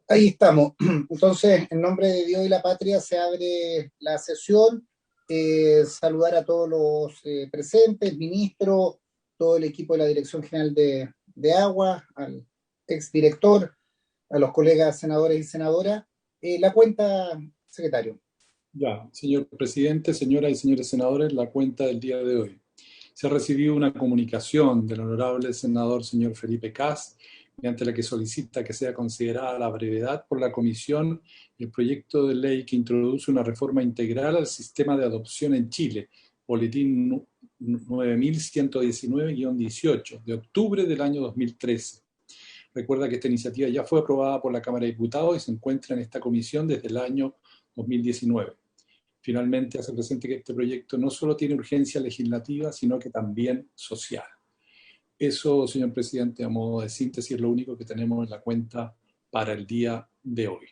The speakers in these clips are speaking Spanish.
Ahí estamos. Entonces, en nombre de Dios y la patria se abre la sesión. Saludar a todos los presentes, ministros, todo el equipo de la Dirección General de Agua, al exdirector, a los colegas senadores y senadoras. La cuenta, secretario. Ya, señor presidente, señoras y señores senadores, la cuenta del día de hoy. Se ha recibido una comunicación del honorable senador señor Felipe Cas, mediante la que solicita que sea considerada a la brevedad por la Comisión el proyecto de ley que introduce una reforma integral al sistema de adopción en Chile, Boletín 9119-18, de octubre del año 2013. Recuerda que esta iniciativa ya fue aprobada por la Cámara de Diputados y se encuentra en esta comisión desde el año 2019. Finalmente, hace presente que este proyecto no solo tiene urgencia legislativa, sino que también social. Eso, señor presidente, a modo de síntesis, es lo único que tenemos en la cuenta para el día de hoy.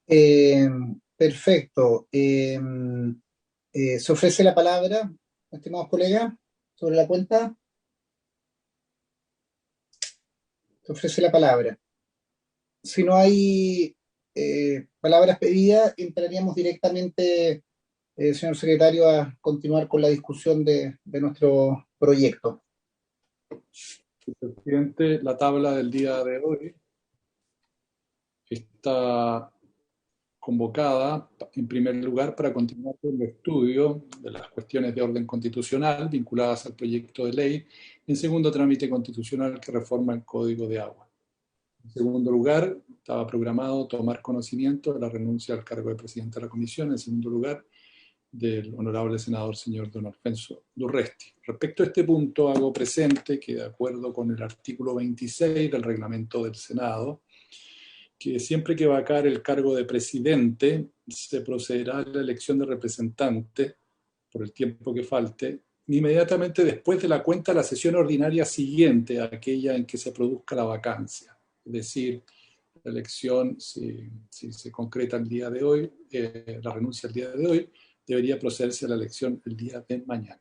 Eh, Perfecto. Se ofrece la palabra, estimados colegas, sobre la cuenta. Se ofrece la palabra. Si no hay palabras pedidas, entraríamos directamente, señor secretario, a continuar con la discusión de nuestro proyecto. Señor presidente, la tabla del día de hoy está convocada en primer lugar para continuar con el estudio de las cuestiones de orden constitucional vinculadas al proyecto de ley, en segundo trámite constitucional que reforma el Código de Agua. En segundo lugar, estaba programado tomar conocimiento de la renuncia al cargo de presidente de la comisión, en segundo lugar, del honorable senador señor don Alfonso Durresti. Respecto a este punto, hago presente que, de acuerdo con el artículo 26 del reglamento del Senado, que siempre que vacar el cargo de presidente, se procederá a la elección de representante por el tiempo que falte, inmediatamente después de la cuenta de la sesión ordinaria siguiente a aquella en que se produzca la vacancia. Es decir, la elección, si se concreta el día de hoy, la renuncia el día de hoy, debería procederse a la elección el día de mañana.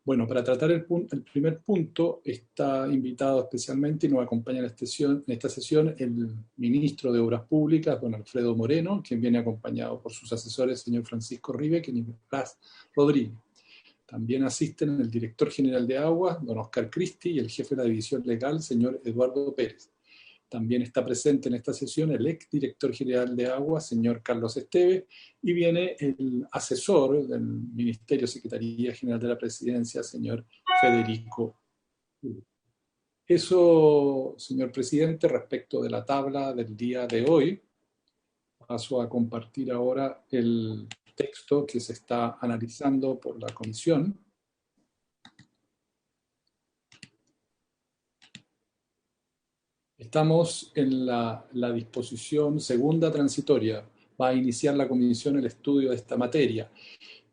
Bueno, para tratar el primer punto, está invitado especialmente y nos acompaña en esta sesión el ministro de Obras Públicas, don Alfredo Moreno, quien viene acompañado por sus asesores, señor Francisco Ribe y Nicolás Rodríguez. También asisten el director general de Aguas, don Oscar Cristi, y el jefe de la división legal, señor Eduardo Pérez. También está presente en esta sesión el exdirector general de Aguas, señor Carlos Esteves, y viene el asesor del Ministerio Secretaría General de la Presidencia, señor Federico. Eso, señor presidente, respecto de la tabla del día de hoy. Paso a compartir ahora el texto que se está analizando por la comisión. Estamos en la disposición segunda transitoria. Va a iniciar la comisión el estudio de esta materia.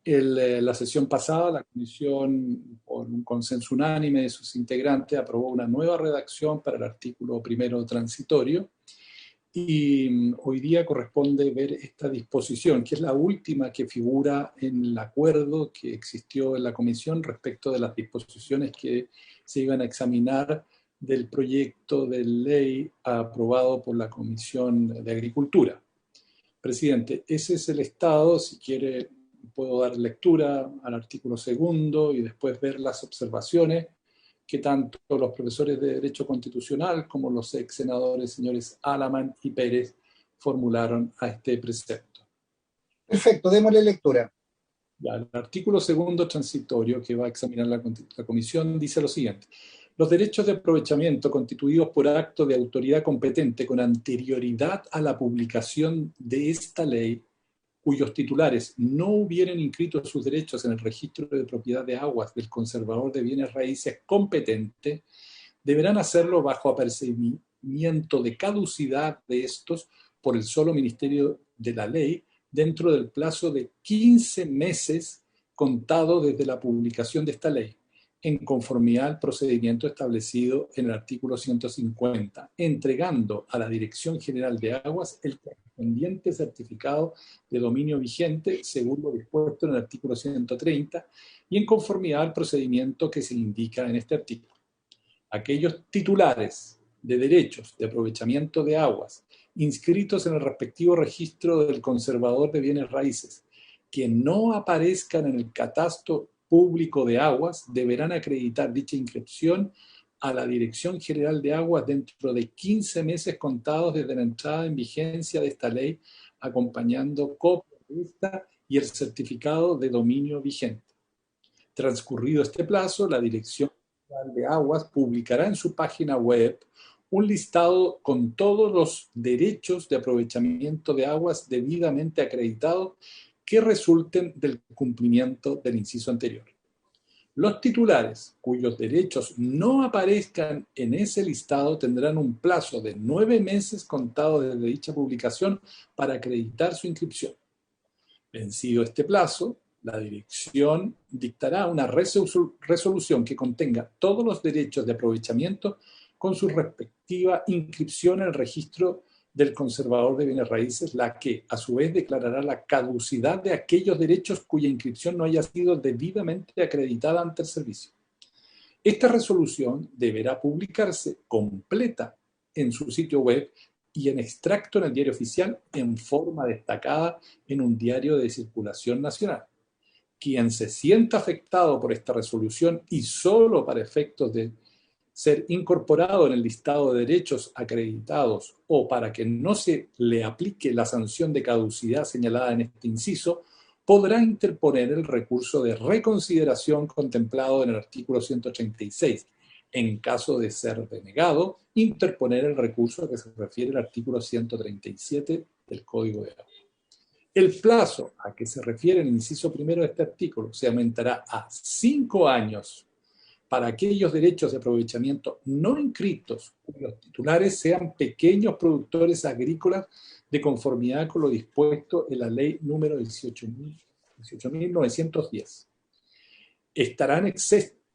La sesión pasada, la comisión, por un consenso unánime de sus integrantes, aprobó una nueva redacción para el artículo primero transitorio. Y hoy día corresponde ver esta disposición, que es la última que figura en el acuerdo que existió en la comisión respecto de las disposiciones que se iban a examinar del proyecto de ley aprobado por la Comisión de Agricultura. Presidente, ese es el estado. Si quiere, puedo dar lectura al artículo segundo y después ver las observaciones que tanto los profesores de Derecho Constitucional como los ex senadores señores Alaman y Pérez formularon a este precepto. Perfecto, démosle lectura. Ya, el artículo segundo transitorio que va a examinar la comisión dice lo siguiente. Los derechos de aprovechamiento constituidos por acto de autoridad competente con anterioridad a la publicación de esta ley, cuyos titulares no hubieren inscrito sus derechos en el registro de propiedad de aguas del conservador de bienes raíces competente, deberán hacerlo bajo apercibimiento de caducidad de estos por el solo Ministerio de la Ley dentro del plazo de 15 meses contado desde la publicación de esta ley, en conformidad al procedimiento establecido en el artículo 150, entregando a la Dirección General de Aguas el correspondiente certificado de dominio vigente según lo dispuesto en el artículo 130 y en conformidad al procedimiento que se indica en este artículo. Aquellos titulares de derechos de aprovechamiento de aguas inscritos en el respectivo registro del conservador de bienes raíces que no aparezcan en el catastro público de aguas deberán acreditar dicha inscripción a la Dirección General de Aguas dentro de 15 meses contados desde la entrada en vigencia de esta ley, acompañando copia de esta y el certificado de dominio vigente. Transcurrido este plazo, la Dirección General de Aguas publicará en su página web un listado con todos los derechos de aprovechamiento de aguas debidamente acreditados que resulten del cumplimiento del inciso anterior. Los titulares cuyos derechos no aparezcan en ese listado tendrán un plazo de 9 meses contado desde dicha publicación para acreditar su inscripción. Vencido este plazo, la dirección dictará una resolución que contenga todos los derechos de aprovechamiento con su respectiva inscripción en el registro del conservador de bienes raíces, la que a su vez declarará la caducidad de aquellos derechos cuya inscripción no haya sido debidamente acreditada ante el servicio. Esta resolución deberá publicarse completa en su sitio web y en extracto en el diario oficial en forma destacada en un diario de circulación nacional. Quien se sienta afectado por esta resolución y solo para efectos de ser incorporado en el listado de derechos acreditados o para que no se le aplique la sanción de caducidad señalada en este inciso, podrá interponer el recurso de reconsideración contemplado en el artículo 136. En caso de ser denegado, interponer el recurso a que se refiere el artículo 137 del Código de Agua. El plazo a que se refiere el inciso primero de este artículo se aumentará a 5 años para aquellos derechos de aprovechamiento no inscritos cuyos titulares sean pequeños productores agrícolas de conformidad con lo dispuesto en la ley número 18.910. Estarán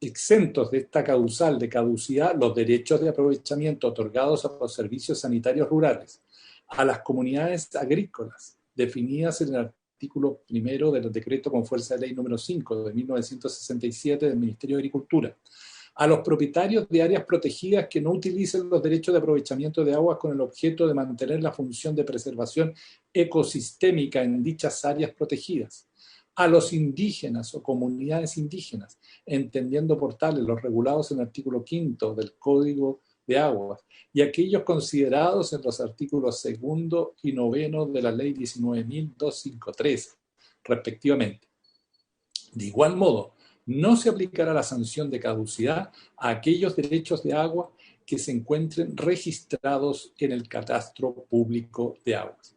exentos de esta causal de caducidad los derechos de aprovechamiento otorgados a los servicios sanitarios rurales, a las comunidades agrícolas, definidas en el artículo primero del decreto con fuerza de ley número 5 de 1967 del Ministerio de Agricultura, a los propietarios de áreas protegidas que no utilicen los derechos de aprovechamiento de aguas con el objeto de mantener la función de preservación ecosistémica en dichas áreas protegidas, a los indígenas o comunidades indígenas, entendiendo por tales los regulados en el artículo 5 del Código de Aguas y aquellos considerados en los artículos 2 y 9 de la Ley 19.253, respectivamente. De igual modo, no se aplicará la sanción de caducidad a aquellos derechos de agua que se encuentren registrados en el catastro público de aguas.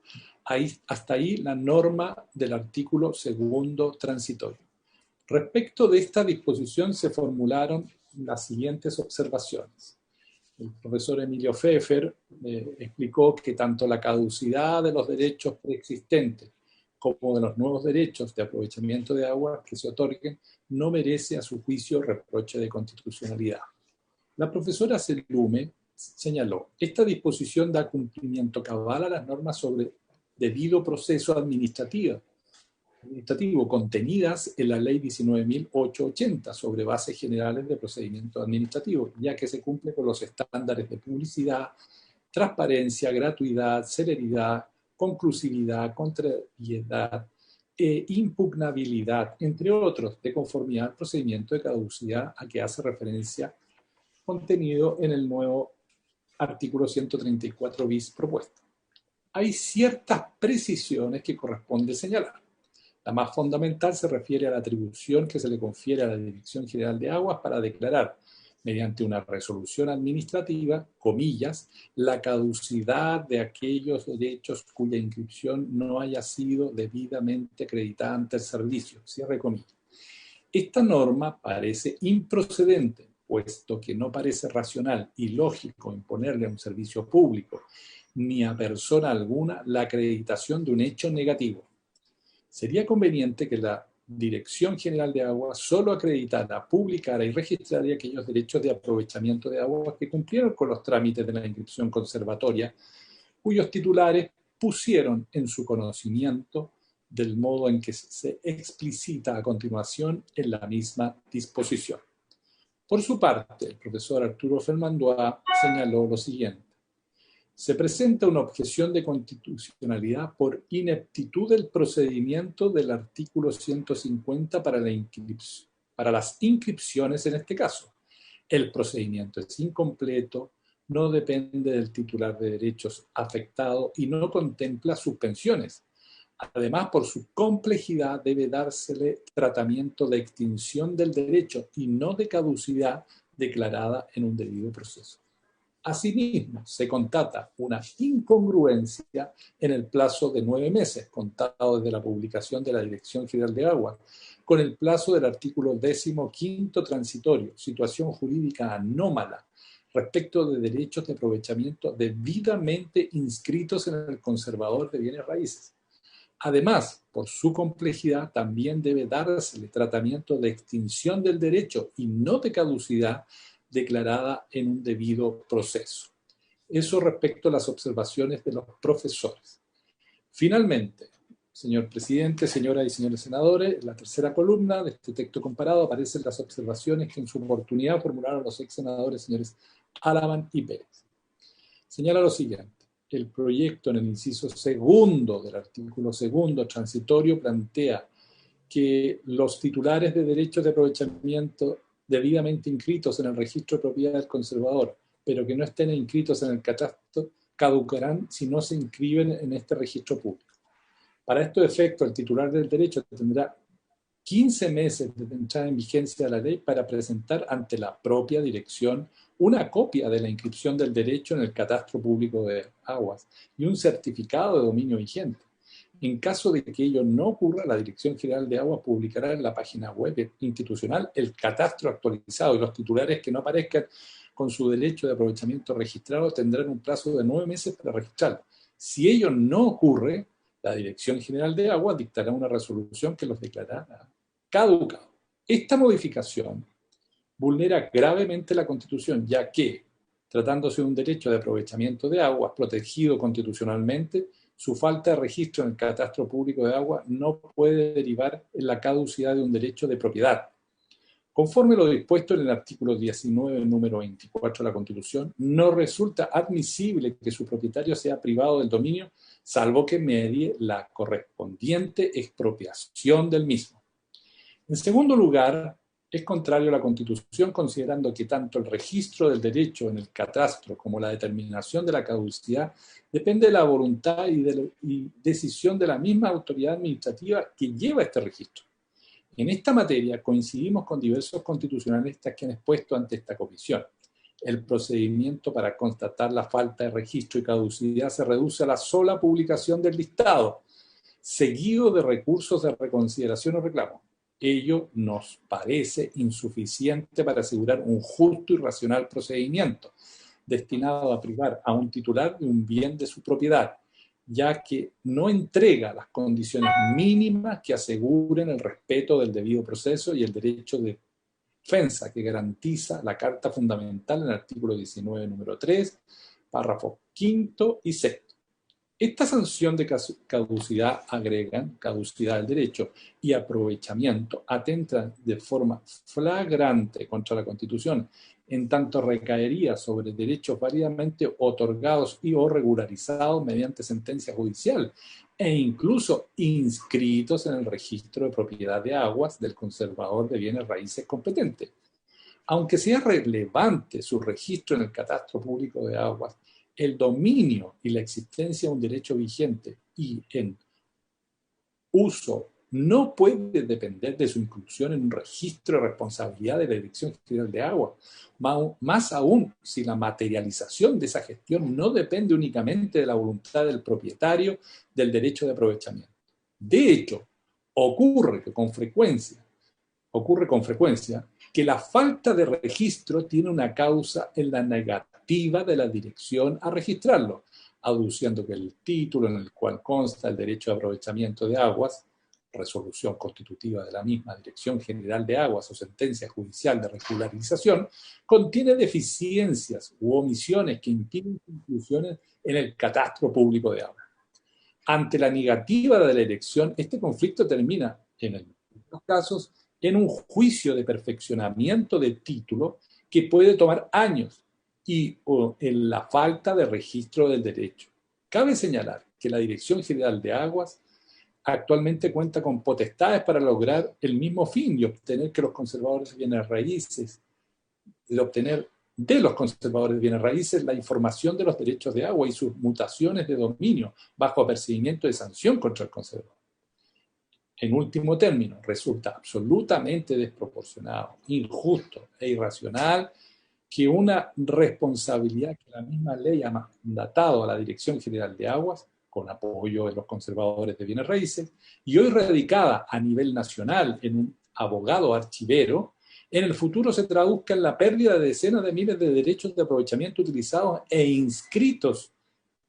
Hasta ahí la norma del artículo 2 transitorio. Respecto de esta disposición se formularon las siguientes observaciones. El profesor Emilio Pfeffer explicó que tanto la caducidad de los derechos preexistentes como de los nuevos derechos de aprovechamiento de agua que se otorguen no merece a su juicio reproche de constitucionalidad. La profesora Selume señaló, esta disposición da cumplimiento cabal a las normas sobre debido proceso administrativo contenidas en la Ley 19.880 sobre bases generales de procedimiento administrativo, ya que se cumple con los estándares de publicidad, transparencia, gratuidad, celeridad, conclusividad, contrariedad e impugnabilidad, entre otros, de conformidad al procedimiento de caducidad a que hace referencia contenido en el nuevo artículo 134 bis propuesto. Hay ciertas precisiones que corresponde señalar. La más fundamental se refiere a la atribución que se le confiere a la Dirección General de Aguas para declarar, mediante una resolución administrativa, comillas, la caducidad de aquellos derechos cuya inscripción no haya sido debidamente acreditada ante el servicio, cierre comillas. Esta norma parece improcedente, puesto que no parece racional y lógico imponerle a un servicio público ni a persona alguna la acreditación de un hecho negativo. Sería conveniente que la Dirección General de Aguas solo acreditara, publicara y registrara aquellos derechos de aprovechamiento de aguas que cumplieron con los trámites de la inscripción conservatoria, cuyos titulares pusieron en su conocimiento del modo en que se explicita a continuación en la misma disposición. Por su parte, el profesor Arturo Fermandois señaló lo siguiente: se presenta una objeción de constitucionalidad por ineptitud del procedimiento del artículo 150 para las inscripciones en este caso. El procedimiento es incompleto, no depende del titular de derechos afectado y no contempla suspensiones. Además, por su complejidad, debe dársele tratamiento de extinción del derecho y no de caducidad declarada en un debido proceso. Asimismo, se constata una incongruencia en el plazo de 9 meses, contado desde la publicación de la Dirección General de Aguas, con el plazo del artículo 15º transitorio, situación jurídica anómala, respecto de derechos de aprovechamiento debidamente inscritos en el conservador de bienes raíces. Además, por su complejidad, también debe dársele tratamiento de extinción del derecho y no de caducidad declarada en un debido proceso. Eso respecto a las observaciones de los profesores. Finalmente, señor presidente, señoras y señores senadores, en la tercera columna de este texto comparado aparecen las observaciones que en su oportunidad formularon los ex senadores señores Alamán y Pérez. Señala lo siguiente: el proyecto en el inciso segundo del artículo segundo transitorio plantea que los titulares de derechos de aprovechamiento debidamente inscritos en el registro de propiedad del conservador, pero que no estén inscritos en el catastro, caducarán si no se inscriben en este registro público. Para estos efectos, el titular del derecho tendrá 15 meses desde entrada en vigencia de la ley para presentar ante la propia dirección una copia de la inscripción del derecho en el catastro público de aguas y un certificado de dominio vigente. En caso de que ello no ocurra, la Dirección General de Aguas publicará en la página web institucional el catastro actualizado y los titulares que no aparezcan con su derecho de aprovechamiento registrado tendrán un plazo de 9 meses para registrarlo. Si ello no ocurre, la Dirección General de Aguas dictará una resolución que los declarará caducado. Esta modificación vulnera gravemente la Constitución, ya que, tratándose de un derecho de aprovechamiento de aguas protegido constitucionalmente, su falta de registro en el catastro público de agua no puede derivar en la caducidad de un derecho de propiedad. Conforme lo dispuesto en el artículo 19, número 24 de la Constitución, no resulta admisible que su propietario sea privado del dominio, salvo que medie la correspondiente expropiación del mismo. En segundo lugar, es contrario a la Constitución, considerando que tanto el registro del derecho en el catastro como la determinación de la caducidad depende de la voluntad y decisión de la misma autoridad administrativa que lleva este registro. En esta materia coincidimos con diversos constitucionalistas que han expuesto ante esta comisión. El procedimiento para constatar la falta de registro y caducidad se reduce a la sola publicación del listado, seguido de recursos de reconsideración o reclamo. Ello nos parece insuficiente para asegurar un justo y racional procedimiento, destinado a privar a un titular de un bien de su propiedad, ya que no entrega las condiciones mínimas que aseguren el respeto del debido proceso y el derecho de defensa que garantiza la Carta Fundamental en el artículo 19, número 3, párrafos 5 y 6. Esta sanción de caducidad agregan caducidad del derecho y aprovechamiento atentan de forma flagrante contra la Constitución, en tanto recaería sobre derechos válidamente otorgados y o regularizados mediante sentencia judicial e incluso inscritos en el registro de propiedad de aguas del conservador de bienes raíces competente. Aunque sea relevante su registro en el catastro público de aguas, el dominio y la existencia de un derecho vigente y en uso no puede depender de su inclusión en un registro de responsabilidad de la Dirección General de Agua, más aún si la materialización de esa gestión no depende únicamente de la voluntad del propietario del derecho de aprovechamiento. De hecho, ocurre con frecuencia que la falta de registro tiene una causa en la negativa de la dirección a registrarlo, aduciendo que el título en el cual consta el derecho de aprovechamiento de aguas, resolución constitutiva de la misma Dirección General de Aguas o sentencia judicial de regularización, contiene deficiencias u omisiones que impiden su inclusión en el catastro público de aguas. Ante la negativa de la elección, este conflicto termina, en algunos casos, en un juicio de perfeccionamiento de título que puede tomar años o en la falta de registro del derecho. Cabe señalar que la Dirección General de Aguas actualmente cuenta con potestades para lograr el mismo fin y obtener que los conservadores de bienes raíces, de obtener de los conservadores de bienes raíces la información de los derechos de agua y sus mutaciones de dominio bajo apercibimiento de sanción contra el conservador. En último término, resulta absolutamente desproporcionado, injusto e irracional que una responsabilidad que la misma ley ha mandatado a la Dirección General de Aguas, con apoyo de los conservadores de bienes raíces, y hoy radicada a nivel nacional en un abogado archivero, en el futuro se traduzca en la pérdida de decenas de miles de derechos de aprovechamiento utilizados e inscritos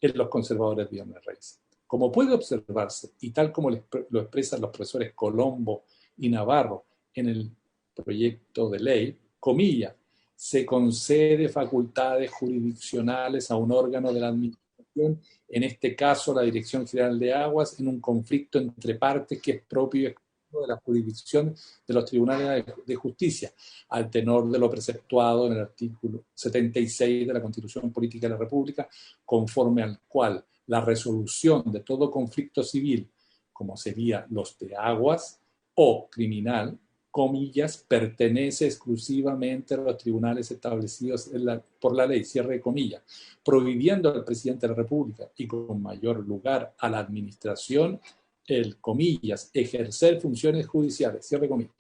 en los conservadores de bienes raíces. Como puede observarse, y tal como lo expresan los profesores Colombo y Navarro en el proyecto de ley, comillas, se concede facultades jurisdiccionales a un órgano de la administración, en este caso la Dirección General de Aguas, en un conflicto entre partes que es propio y exclusivo de la jurisdicción de los tribunales de justicia, al tenor de lo preceptuado en el artículo 76 de la Constitución Política de la República, conforme al cual la resolución de todo conflicto civil, como sería los de aguas, o criminal, comillas, pertenece exclusivamente a los tribunales establecidos por la ley, cierre comillas, prohibiendo al presidente de la República y con mayor lugar a la administración, el comillas, ejercer funciones judiciales, cierre comillas.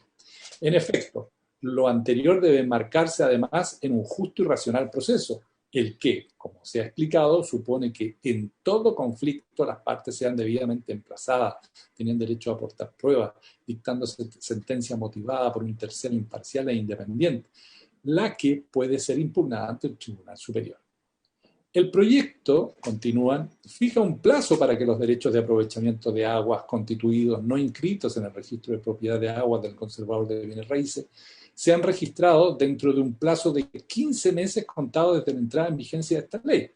En efecto, lo anterior debe enmarcarse además en un justo y racional proceso, el que, como se ha explicado, supone que en todo conflicto las partes sean debidamente emplazadas, tenían derecho a aportar pruebas, dictando sentencia motivada por un tercero imparcial e independiente, la que puede ser impugnada ante el Tribunal Superior. El proyecto, continúan, fija un plazo para que los derechos de aprovechamiento de aguas constituidos no inscritos en el registro de propiedad de aguas del conservador de bienes raíces sean registrados dentro de un plazo de 15 meses contados desde la entrada en vigencia de esta ley.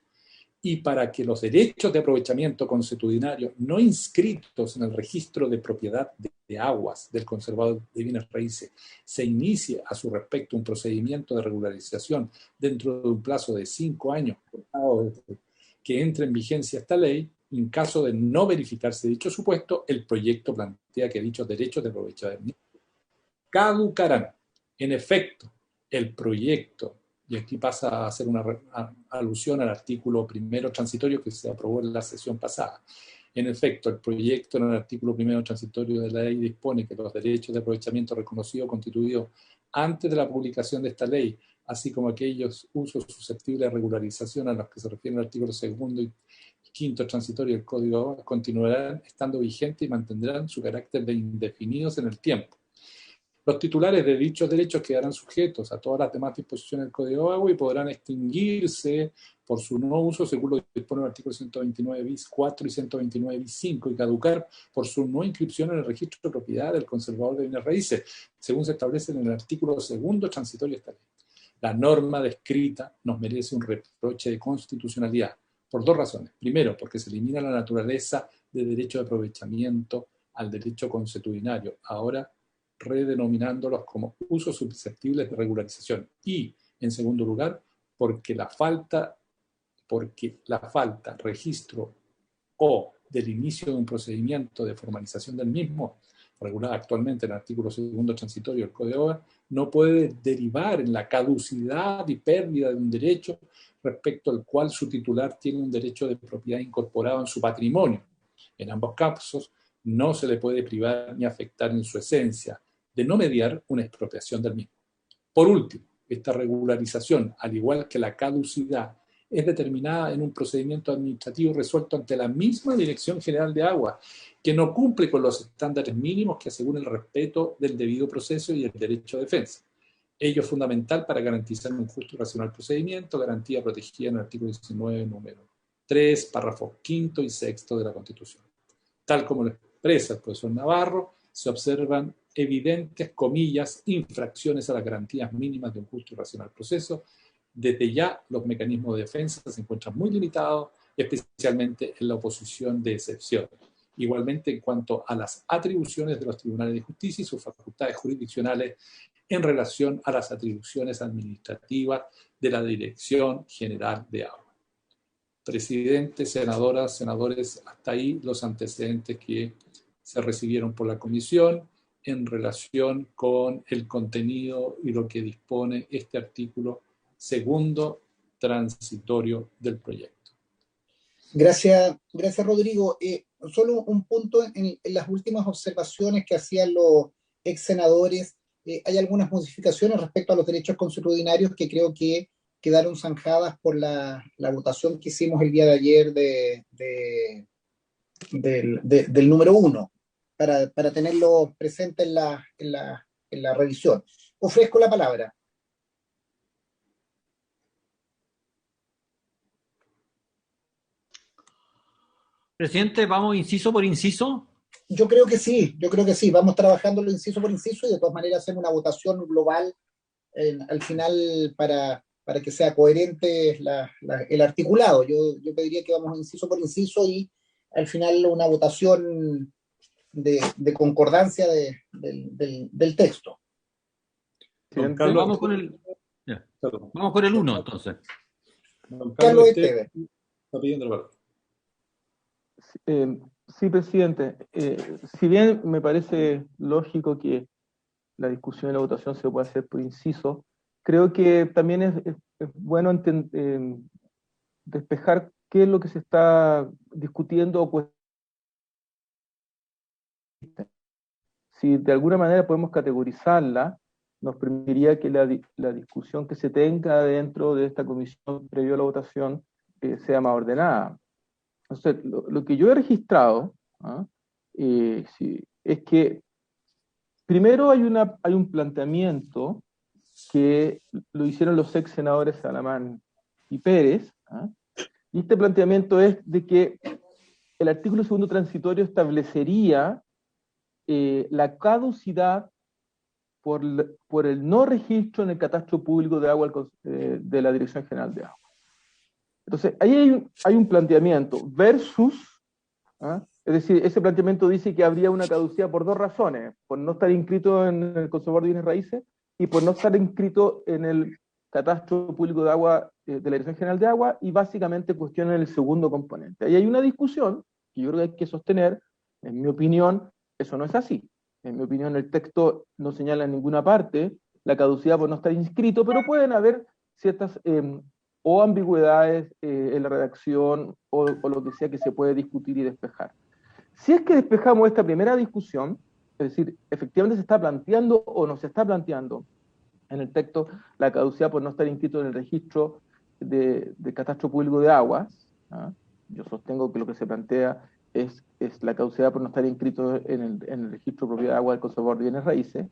Y para que los derechos de aprovechamiento consuetudinario no inscritos en el registro de propiedad de aguas del conservador de bienes raíces se inicie a su respecto un procedimiento de regularización dentro de un plazo de 5 años desde que entre en vigencia esta ley, en caso de no verificarse dicho supuesto, el proyecto plantea que dichos derechos de aprovechamiento caducarán. En efecto, el proyecto, y aquí pasa a hacer una alusión al artículo primero transitorio que se aprobó en la sesión pasada. En efecto, el proyecto en el artículo primero transitorio de la ley dispone que los derechos de aprovechamiento reconocidos constituidos antes de la publicación de esta ley, así como aquellos usos susceptibles de regularización a los que se refiere el artículo segundo y quinto transitorio del Código, continuarán estando vigentes y mantendrán su carácter de indefinidos en el tiempo. Los titulares de dichos derechos quedarán sujetos a todas las demás disposiciones del Código de Agua y podrán extinguirse por su no uso según lo que dispone el artículo 129 bis 4 y 129 bis 5 y caducar por su no inscripción en el registro de propiedad del conservador de bienes raíces, según se establece en el artículo segundo transitorio de esta ley. La norma descrita nos merece un reproche de constitucionalidad por dos razones. Primero, porque se elimina la naturaleza de derecho de aprovechamiento al derecho consuetudinario, ahora redenominándolos como usos susceptibles de regularización. Y, en segundo lugar, porque la falta, registro o del inicio de un procedimiento de formalización del mismo, regulada actualmente en el artículo segundo transitorio del Código de Agua, no puede derivar en la caducidad y pérdida de un derecho respecto al cual su titular tiene un derecho de propiedad incorporado en su patrimonio. En ambos casos, no se le puede privar ni afectar en su esencia de no mediar una expropiación del mismo. Por último, esta regularización, al igual que la caducidad, es determinada en un procedimiento administrativo resuelto ante la misma Dirección General de Agua, que no cumple con los estándares mínimos que aseguran el respeto del debido proceso y el derecho a defensa. Ello es fundamental para garantizar un justo y racional procedimiento, garantía protegida en el artículo 19, número 3, párrafos 5 y 6 de la Constitución. Tal como lo expresa el profesor Navarro, se observan evidentes, comillas, infracciones a las garantías mínimas de un justo y racional proceso. Desde ya, los mecanismos de defensa se encuentran muy limitados, especialmente en la oposición de excepción. Igualmente, en cuanto a las atribuciones de los tribunales de justicia y sus facultades jurisdiccionales en relación a las atribuciones administrativas de la Dirección General de Agua. Presidente, senadoras, senadores, hasta ahí los antecedentes que se recibieron por la comisión en relación con el contenido y lo que dispone este artículo segundo transitorio del proyecto. Gracias, gracias Rodrigo. Solo un punto en las últimas observaciones que hacían los ex senadores. Hay algunas modificaciones respecto a los derechos consuetudinarios que creo que quedaron zanjadas por la votación que hicimos el día de ayer del número uno, para tenerlo presente en la revisión. Ofrezco la palabra. Presidente, vamos inciso por inciso. Yo creo que sí, vamos trabajándolo inciso por inciso y de todas maneras hacemos una votación global al final para que sea coherente el articulado. Yo pediría que vamos inciso por inciso y al final una votación de concordancia del texto. Don Carlos, vamos con el, vamos con el 1 entonces. Don Carlos Esteves está pidiendo la palabra. Sí, presidente. Si bien me parece lógico que la discusión y la votación se pueda hacer por inciso, creo que también es bueno despejar qué es lo que se está discutiendo o cuestionando. Si de alguna manera podemos categorizarla, nos permitiría que la discusión que se tenga dentro de esta comisión previo a la votación sea más ordenada. Entonces, lo que yo he registrado sí, es que primero hay un planteamiento que lo hicieron los ex senadores Salamán y Pérez, y este planteamiento es de que el artículo segundo transitorio establecería la caducidad por el no registro en el catastro público de agua de la Dirección General de Agua. Entonces, ahí hay un planteamiento versus, es decir, ese planteamiento dice que habría una caducidad por dos razones: por no estar inscrito en el conservador de bienes raíces y por no estar inscrito en el catastro público de agua de la Dirección General de Agua, y básicamente cuestionan el segundo componente. Ahí hay una discusión que yo creo que hay que sostener. En mi opinión, eso no es así. En mi opinión, el texto no señala en ninguna parte la caducidad por no estar inscrito, pero pueden haber ciertas o ambigüedades en la redacción o lo que sea que se puede discutir y despejar. Si es que despejamos esta primera discusión, es decir, efectivamente se está planteando o no se está planteando en el texto la caducidad por no estar inscrito en el registro de catastro público de aguas, yo sostengo que lo que se plantea es la caducidad por no estar inscrito en el registro de propiedad de agua del conservador de bienes raíces.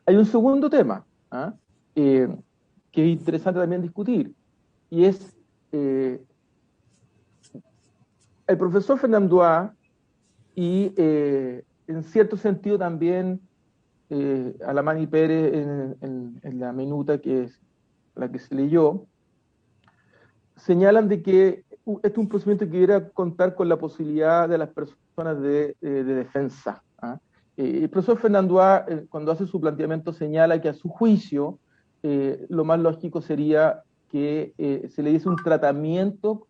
Hay un segundo tema que es interesante también discutir, y es el profesor Fernandois y en cierto sentido también Alamán y Pérez en la minuta que es la que se leyó, señalan de que este es un procedimiento que debiera contar con la posibilidad de las personas de defensa. El profesor Fernandois, cuando hace su planteamiento, señala que a su juicio lo más lógico sería que se le diese un tratamiento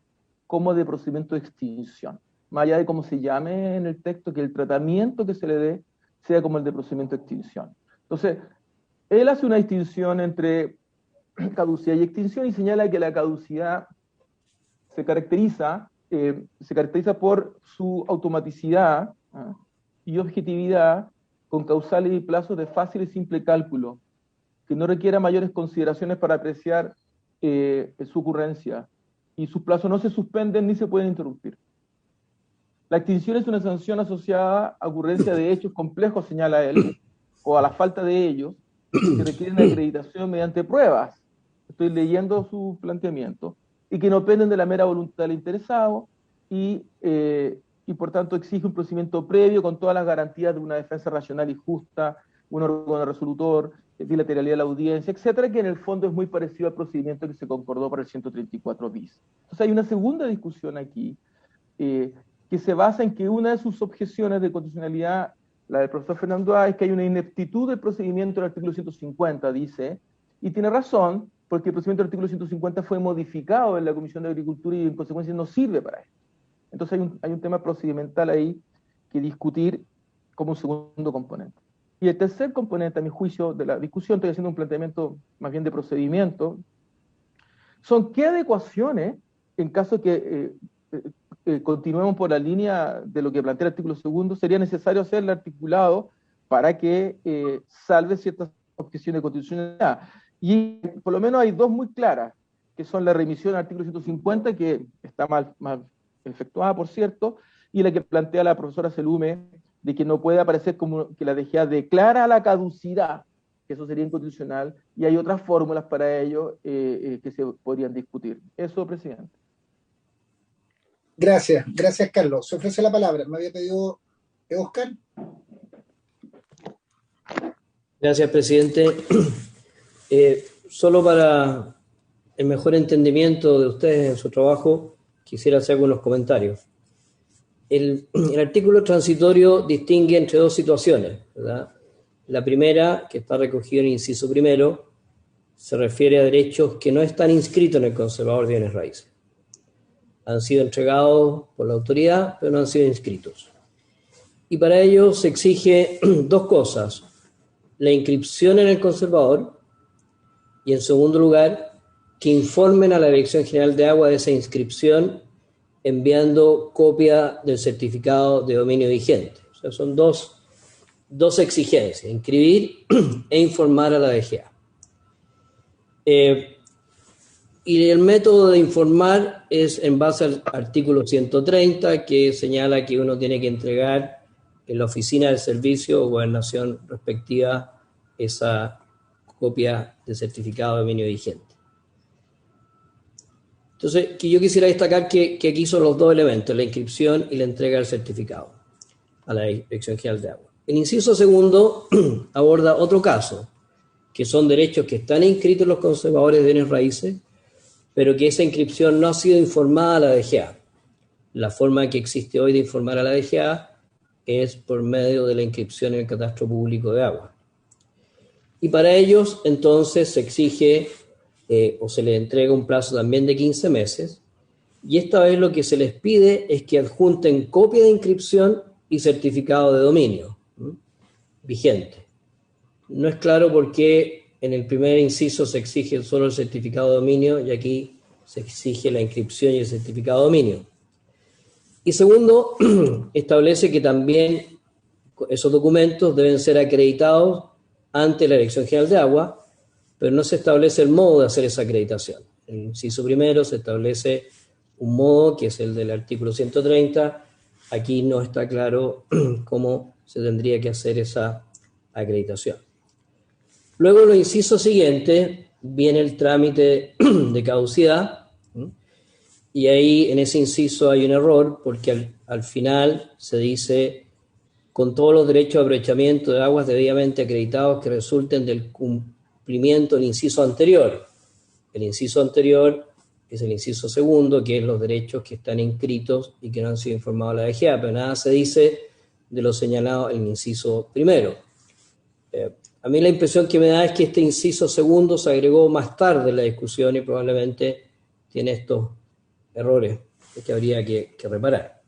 como de procedimiento de extinción, más allá de cómo se llame en el texto, que el tratamiento que se le dé sea como el de procedimiento de extinción. Entonces, él hace una distinción entre caducidad y extinción y señala que la caducidad se caracteriza por su automaticidad y objetividad, con causales y plazos de fácil y simple cálculo, que no requiera mayores consideraciones para apreciar su ocurrencia, y sus plazos no se suspenden ni se pueden interrumpir. La extinción es una sanción asociada a ocurrencia de hechos complejos, señala él, o a la falta de ellos, que requieren acreditación mediante pruebas. Estoy leyendo su planteamiento, y que no dependen de la mera voluntad del interesado, y por tanto exige un procedimiento previo con todas las garantías de una defensa racional y justa, un órgano resolutor, bilateralidad de la audiencia, etcétera, que en el fondo es muy parecido al procedimiento que se concordó para el 134 bis. Entonces hay una segunda discusión aquí, que que se basa en que una de sus objeciones de constitucionalidad, la del profesor Fernando A., es que hay una ineptitud del procedimiento del artículo 150, dice, y tiene razón, porque el procedimiento del artículo 150 fue modificado en la Comisión de Agricultura y en consecuencia no sirve para esto. Entonces hay un tema procedimental ahí que discutir como un segundo componente. Y el tercer componente, a mi juicio, de la discusión, estoy haciendo un planteamiento más bien de procedimiento, son qué adecuaciones, en caso que continuemos por la línea de lo que plantea el artículo segundo, sería necesario hacer el articulado para que salve ciertas objeciones de constitucionalidad. Y por lo menos hay dos muy claras, que son la remisión al artículo 150, que está mal efectuada, por cierto, y la que plantea la profesora Selume, de que no puede aparecer como que la DGA declara la caducidad, que eso sería inconstitucional, y hay otras fórmulas para ello que se podrían discutir. Eso, presidente. Gracias, Carlos. Se ofrece la palabra. Me había pedido Oscar. Gracias, presidente. Solo para el mejor entendimiento de ustedes en su trabajo, quisiera hacer algunos comentarios. El artículo transitorio distingue entre dos situaciones, ¿verdad? La primera, que está recogida en el inciso primero, se refiere a derechos que no están inscritos en el conservador de bienes raíces. Han sido entregados por la autoridad, pero no han sido inscritos. Y para ello se exige dos cosas: la inscripción en el conservador y, en segundo lugar, que informen a la Dirección General de Agua de esa inscripción enviando copia del certificado de dominio vigente. O sea, son dos exigencias: inscribir e informar a la DGA. Y el método de informar es en base al artículo 130, que señala que uno tiene que entregar en la oficina del servicio o gobernación respectiva esa copia de certificado de dominio vigente. Entonces, que yo quisiera destacar que aquí son los dos elementos, la inscripción y la entrega del certificado a la Dirección General de Agua. El inciso segundo aborda otro caso, que son derechos que están inscritos en los conservadores de bienes raíces, pero que esa inscripción no ha sido informada a la DGA. La forma que existe hoy de informar a la DGA es por medio de la inscripción en el Catastro Público de Agua. Y para ellos, entonces, se exige o se les entrega un plazo también de 15 meses, y esta vez lo que se les pide es que adjunten copia de inscripción y certificado de dominio vigente. No es claro por qué en el primer inciso se exige solo el certificado de dominio y aquí se exige la inscripción y el certificado de dominio. Y segundo, establece que también esos documentos deben ser acreditados ante la Dirección General de Agua, pero no se establece el modo de hacer esa acreditación. En el inciso primero se establece un modo, que es el del artículo 130. Aquí no está claro cómo se tendría que hacer esa acreditación. Luego, en los incisos siguientes, viene el trámite de caducidad, y ahí en ese inciso hay un error, porque al final se dice: con todos los derechos de aprovechamiento de aguas debidamente acreditados que resulten del cumplimiento del inciso anterior. El inciso anterior es el inciso segundo, que es los derechos que están inscritos y que no han sido informados a la DGA, pero nada se dice de lo señalado en el inciso primero. A mí la impresión que me da es que este inciso segundo se agregó más tarde en la discusión y probablemente tiene estos errores que habría que reparar.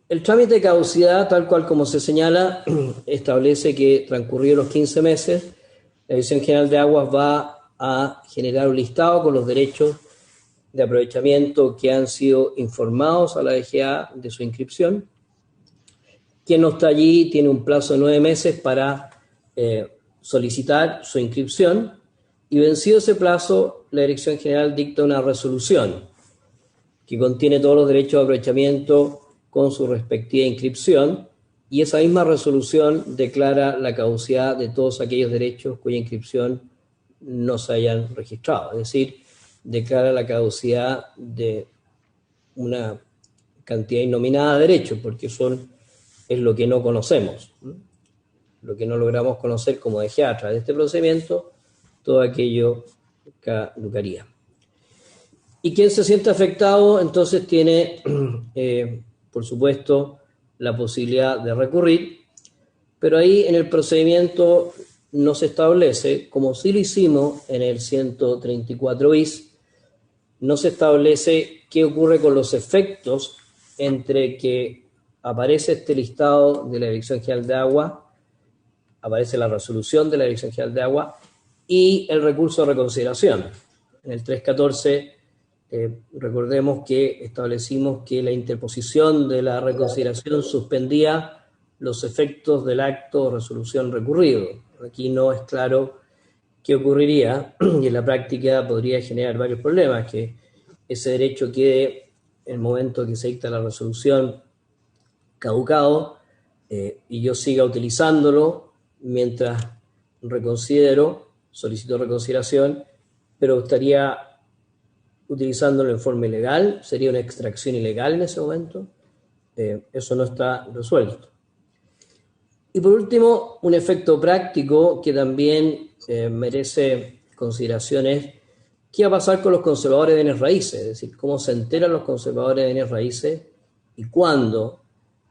El trámite de caducidad, tal cual como se señala, establece que transcurridos los 15 meses, la Dirección General de Aguas va a generar un listado con los derechos de aprovechamiento que han sido informados a la DGA de su inscripción. Quien no está allí tiene un plazo de 9 meses para solicitar su inscripción, y vencido ese plazo, la Dirección General dicta una resolución que contiene todos los derechos de aprovechamiento con su respectiva inscripción, y esa misma resolución declara la caducidad de todos aquellos derechos cuya inscripción no se hayan registrado. Es decir, declara la caducidad de una cantidad innominada de derechos, porque es lo que no conocemos, lo que no logramos conocer como DGA a través de este procedimiento. Todo aquello caducaría. Y quien se siente afectado, entonces tiene por supuesto, la posibilidad de recurrir, pero ahí en el procedimiento no se establece, como sí lo hicimos en el 134 bis, no se establece qué ocurre con los efectos entre que aparece este listado de la Dirección General de Agua, aparece la resolución de la Dirección General de Agua y el recurso de reconsideración. En el 314, recordemos que establecimos que la interposición de la reconsideración suspendía los efectos del acto o resolución recurrido. Aquí no es claro qué ocurriría y en la práctica podría generar varios problemas, que ese derecho quede en el momento que se dicta la resolución caducado y yo siga utilizándolo mientras solicito reconsideración, pero estaría utilizándolo en forma ilegal, sería una extracción ilegal en ese momento. Eso no está resuelto. Y por último, un efecto práctico que también merece consideraciones: ¿qué va a pasar con los conservadores de bienes raíces? Es decir, ¿cómo se enteran los conservadores de bienes raíces y cuándo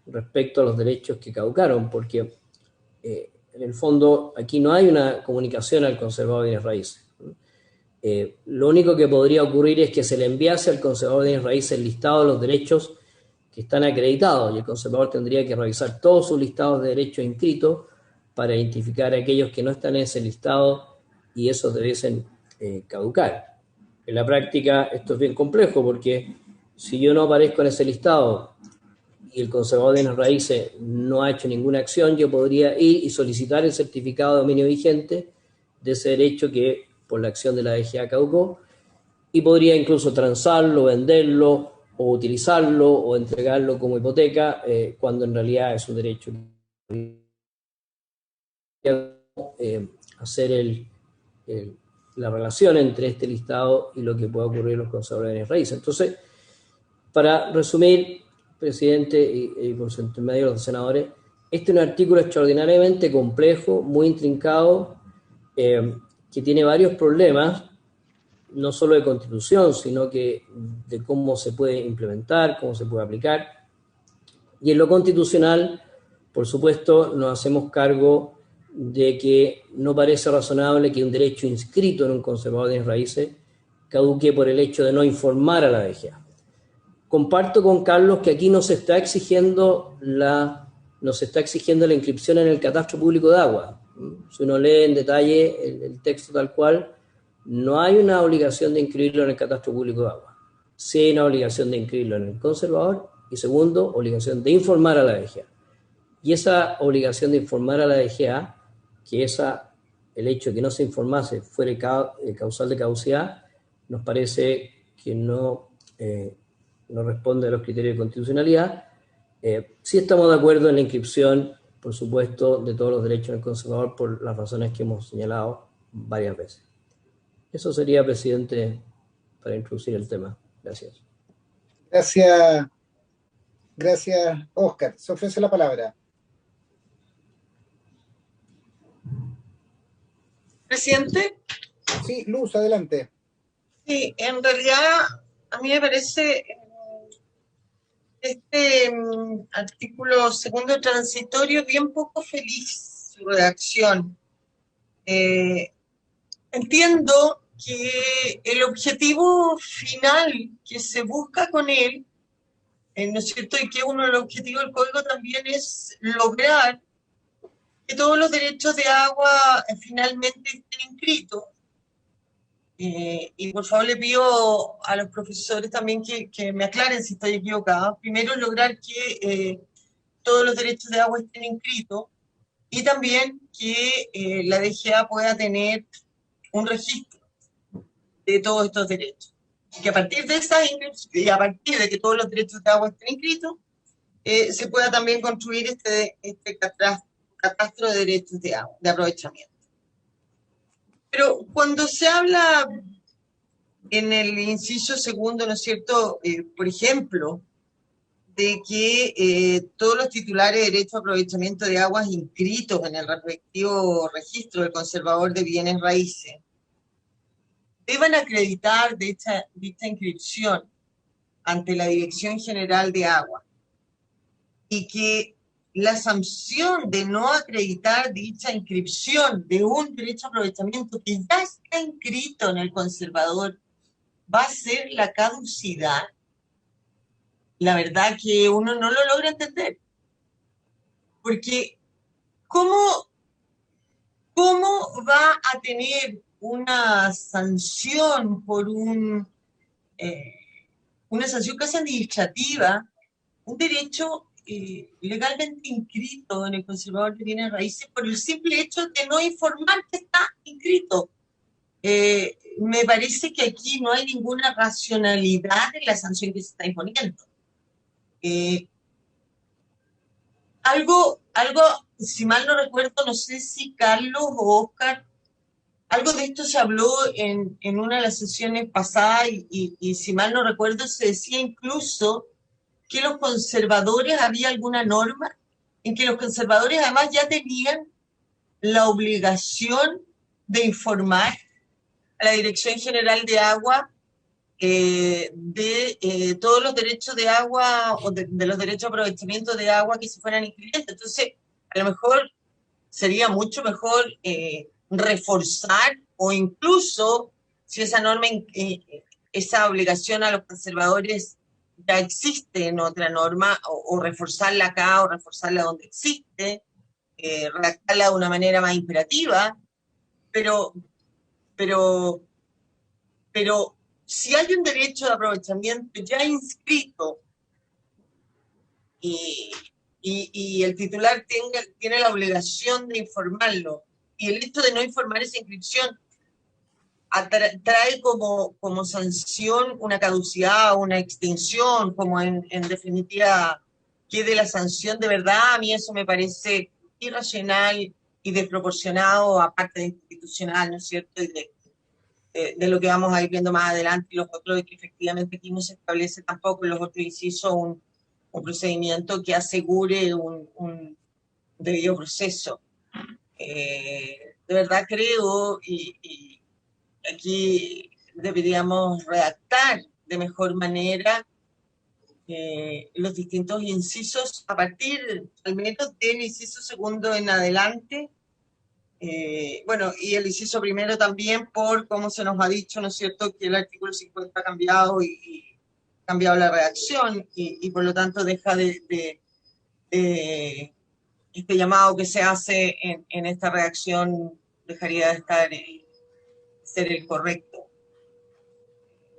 respecto a los derechos que caducaron? Porque en el fondo aquí no hay una comunicación al conservador de bienes raíces. Lo único que podría ocurrir es que se le enviase al conservador de bienes raíces el listado de los derechos que están acreditados, y el conservador tendría que revisar todos sus listados de derechos inscritos para identificar a aquellos que no están en ese listado y esos debiesen caducar. En la práctica esto es bien complejo, porque si yo no aparezco en ese listado y el conservador de bienes raíces no ha hecho ninguna acción, yo podría ir y solicitar el certificado de dominio vigente de ese derecho que por la acción de la DGA caducó, y podría incluso transarlo, venderlo, o utilizarlo, o entregarlo como hipoteca, cuando en realidad es un derecho hacer la relación entre este listado y lo que pueda ocurrir en los conservadores de bienes raíces. Entonces, para resumir, presidente, y por su intermedio de los senadores, este es un artículo extraordinariamente complejo, muy intrincado, que tiene varios problemas, no solo de constitución, sino que de cómo se puede implementar, cómo se puede aplicar. Y en lo constitucional, por supuesto, nos hacemos cargo de que no parece razonable que un derecho inscrito en un conservador de bienes raíces caduque por el hecho de no informar a la DGA. Comparto con Carlos que aquí no se está exigiendo la inscripción en el catastro público de agua. Si uno lee en detalle el texto tal cual, no hay una obligación de inscribirlo en el catastro público de agua. Sí hay una obligación de inscribirlo en el conservador y, segundo, obligación de informar a la DGA. Y esa obligación de informar a la DGA, que el hecho de que no se informase fuera causal de caducidad, nos parece que no responde a los criterios de constitucionalidad. Sí estamos de acuerdo en la inscripción, por supuesto, de todos los derechos del conservador por las razones que hemos señalado varias veces. Eso sería, presidente, para introducir el tema. Gracias. Gracias, Óscar. Se ofrece la palabra. Presidente. Sí, Luz, adelante. Sí, en realidad a mí me parece este artículo segundo transitorio bien poco feliz su redacción. Entiendo que el objetivo final que se busca con él, ¿no es cierto? Y que uno de los objetivos del código también es lograr que todos los derechos de agua finalmente estén inscritos. Y por favor le pido a los profesores también que me aclaren si estoy equivocada. Primero, lograr que todos los derechos de agua estén inscritos, y también que la DGA pueda tener un registro de todos estos derechos. Y que a partir de a partir de que todos los derechos de agua estén inscritos, se pueda también construir este catastro de derechos de agua, de aprovechamiento. Pero cuando se habla en el inciso segundo, ¿no es cierto?, por ejemplo, de que todos los titulares de derecho a aprovechamiento de aguas inscritos en el respectivo registro del conservador de bienes raíces deban acreditar dicha inscripción ante la Dirección General de Agua y que la sanción de no acreditar dicha inscripción de un derecho a aprovechamiento que ya está inscrito en el conservador va a ser la caducidad, la verdad que uno no lo logra entender. Porque ¿cómo va a tener una sanción por una sanción casi administrativa, un derecho legalmente inscrito en el conservador de bienes raíces por el simple hecho de no informar que está inscrito? Me parece que aquí no hay ninguna racionalidad en la sanción que se está imponiendo. Algo, si mal no recuerdo, no sé si Carlos o Oscar, algo de esto se habló en una de las sesiones pasadas y si mal no recuerdo se decía incluso que los conservadores, había alguna norma en que los conservadores además ya tenían la obligación de informar a la Dirección General de Agua de todos los derechos de agua o de los derechos de aprovechamiento de agua que se fueran incluyentes. Entonces, a lo mejor sería mucho mejor reforzar o incluso, si esa norma, esa obligación a los conservadores ya existe en otra norma, o reforzarla acá o reforzarla donde existe, redactarla de una manera más imperativa, pero si hay un derecho de aprovechamiento ya inscrito y el titular tiene la obligación de informarlo, y el hecho de no informar esa inscripción trae como sanción una caducidad, una extinción, como en definitiva quede la sanción de verdad, a mí eso me parece irracional y desproporcionado, aparte de institucional, ¿no es cierto?, y de lo que vamos a ir viendo más adelante, y los otros, de que efectivamente aquí no se establece tampoco en los otros incisos un procedimiento que asegure un debido proceso. De verdad creo, y aquí deberíamos redactar de mejor manera los distintos incisos a partir, al menos del inciso segundo en adelante. Bueno, y el inciso primero también, por cómo se nos ha dicho, ¿no es cierto?, que el artículo 50 ha cambiado y cambiado la redacción y por lo tanto deja de este llamado que se hace en esta redacción dejaría de estar ser el correcto.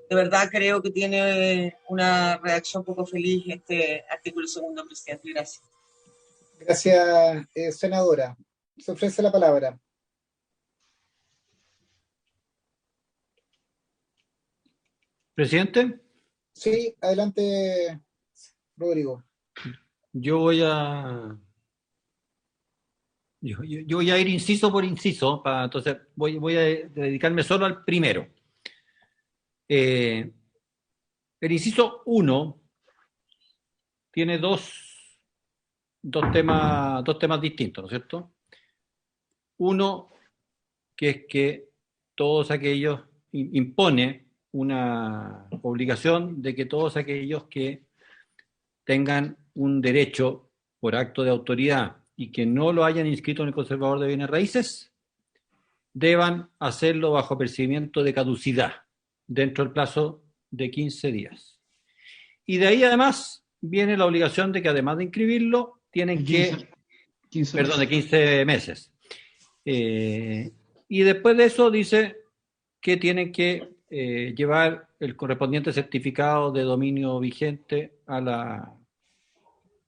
De verdad creo que tiene una redacción poco feliz este artículo segundo, presidente. Gracias. Gracias, senadora. Se ofrece la palabra. Presidente, Sí, adelante, Rodrigo. yo voy a ir inciso por inciso, entonces voy a dedicarme solo al primero. El inciso 1 tiene dos temas distintos, ¿no es cierto? Uno, que es que todos aquellos, impone una obligación de que todos aquellos que tengan un derecho por acto de autoridad y que no lo hayan inscrito en el conservador de bienes raíces, deban hacerlo bajo percibimiento de caducidad dentro del plazo de 15 días. Y de ahí además viene la obligación de que además de inscribirlo, tienen que... 15 meses. Y después de eso dice que tienen que llevar el correspondiente certificado de dominio vigente a la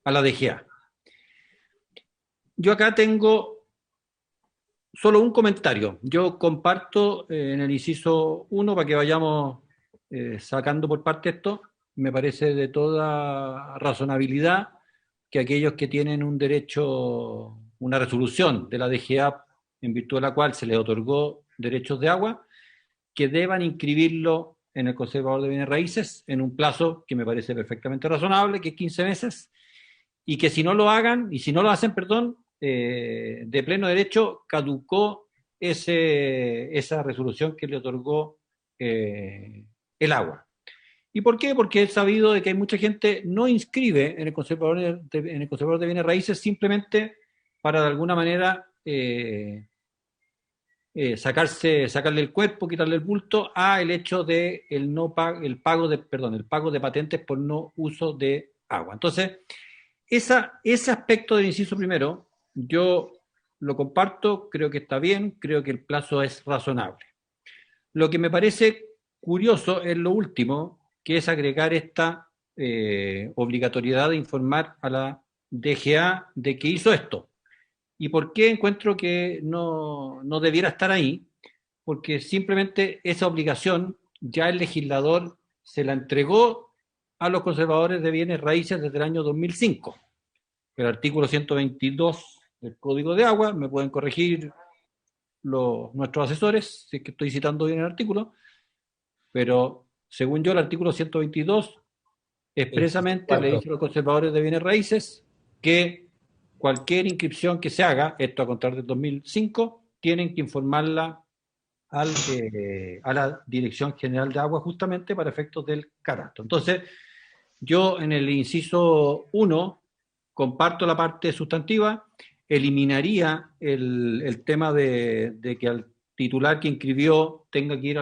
DGA. Yo acá tengo solo un comentario. Yo comparto en el inciso 1 para que vayamos sacando por parte esto. Me parece de toda razonabilidad que aquellos que tienen un derecho, una resolución de la DGA en virtud de la cual se les otorgó derechos de agua, que deban inscribirlo en el conservador de bienes raíces en un plazo que me parece perfectamente razonable, que es 15 meses, y que si no lo hagan, y si no lo hacen, perdón, de pleno derecho caducó esa resolución que le otorgó el agua. ¿Y por qué? Porque es sabido de que hay mucha gente no inscribe en el conservador de bienes raíces simplemente para de alguna manera sacarle el cuerpo, quitarle el bulto a el hecho de el pago de patentes por no uso de agua. Entonces, ese aspecto del inciso primero, yo lo comparto, creo que está bien, creo que el plazo es razonable. Lo que me parece curioso es lo último, que es agregar esta obligatoriedad de informar a la DGA de que hizo esto. ¿Y por qué encuentro que no debiera estar ahí? Porque simplemente esa obligación ya el legislador se la entregó a los conservadores de bienes raíces desde el año 2005. El artículo 122 del Código de Agua, me pueden corregir nuestros asesores, si es que estoy citando bien el artículo, pero según yo el artículo 122 expresamente le dice a los conservadores de bienes raíces que cualquier inscripción que se haga, esto a contar del 2005, tienen que informarla a la Dirección General de Agua justamente para efectos del catastro. Entonces, yo en el inciso 1 comparto la parte sustantiva, eliminaría el tema de que al titular que inscribió tenga que ir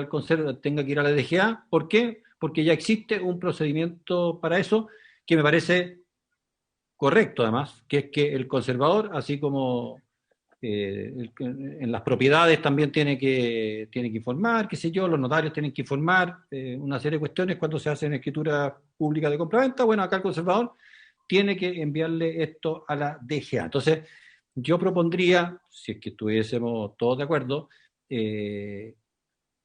tenga que ir a la DGA. ¿Por qué? Porque ya existe un procedimiento para eso que me parece correcto además, que es que el conservador, así como en las propiedades también tiene que informar, qué sé yo, los notarios tienen que informar una serie de cuestiones cuando se hacen escrituras públicas de compraventa. Bueno, acá el conservador tiene que enviarle esto a la DGA. Entonces, yo propondría, si es que estuviésemos todos de acuerdo,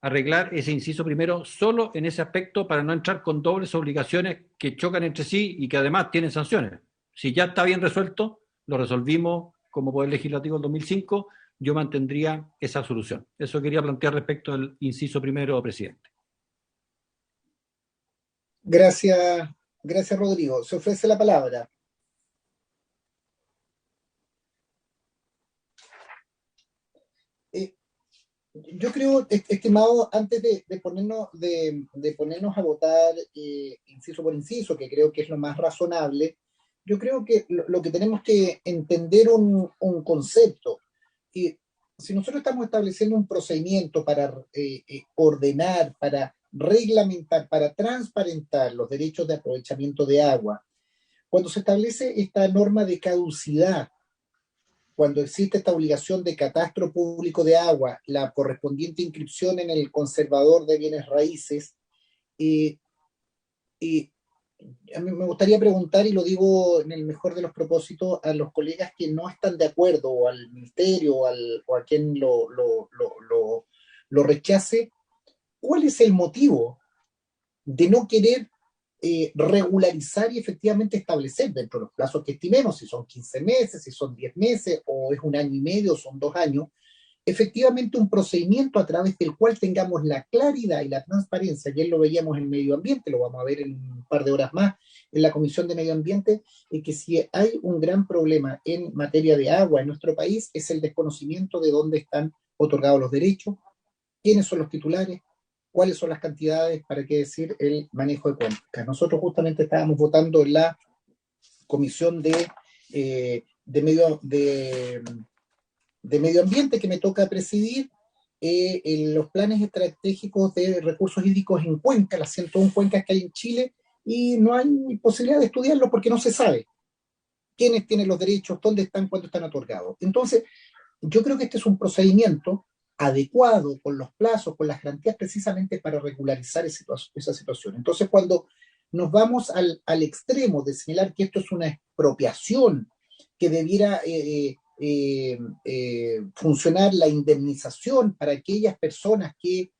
arreglar ese inciso primero solo en ese aspecto para no entrar con dobles obligaciones que chocan entre sí y que además tienen sanciones. Si ya está bien resuelto, lo resolvimos como Poder Legislativo en 2005, yo mantendría esa solución. Eso quería plantear respecto al inciso primero, presidente. Gracias, Rodrigo. Se ofrece la palabra. Yo creo, estimado, antes de ponernos a votar inciso por inciso, que creo que es lo más razonable, yo creo que lo que tenemos que entender un concepto. Y si nosotros estamos estableciendo un procedimiento para ordenar, para reglamentar, para transparentar los derechos de aprovechamiento de agua, cuando se establece esta norma de caducidad, cuando existe esta obligación de catastro público de agua, la correspondiente inscripción en el conservador de bienes raíces, y a mí me gustaría preguntar, y lo digo en el mejor de los propósitos, a los colegas que no están de acuerdo, o al ministerio, o a quien lo rechace, ¿cuál es el motivo de no querer regularizar y efectivamente establecer dentro de los plazos que estimemos, si son 15 meses, si son 10 meses, o es un año y medio, o son 2 años, efectivamente un procedimiento a través del cual tengamos la claridad y la transparencia? Ayer lo veíamos en medio ambiente, lo vamos a ver en un par de horas más en la Comisión de Medio Ambiente, que si hay un gran problema en materia de agua en nuestro país es el desconocimiento de dónde están otorgados los derechos, quiénes son los titulares, cuáles son las cantidades, para qué decir el manejo de cuentas. Nosotros justamente estábamos votando en la Comisión de Medio Ambiente que me toca presidir, en los planes estratégicos de recursos hídricos en cuencas, las 101 cuencas que hay en Chile, y no hay posibilidad de estudiarlo porque no se sabe quiénes tienen los derechos, dónde están, cuándo están otorgados. Entonces, yo creo que este es un procedimiento adecuado, con los plazos, con las garantías, precisamente para regularizar esa situación. Entonces, cuando nos vamos al extremo de señalar que esto es una expropiación, que debiera funcionar la indemnización para aquellas personas que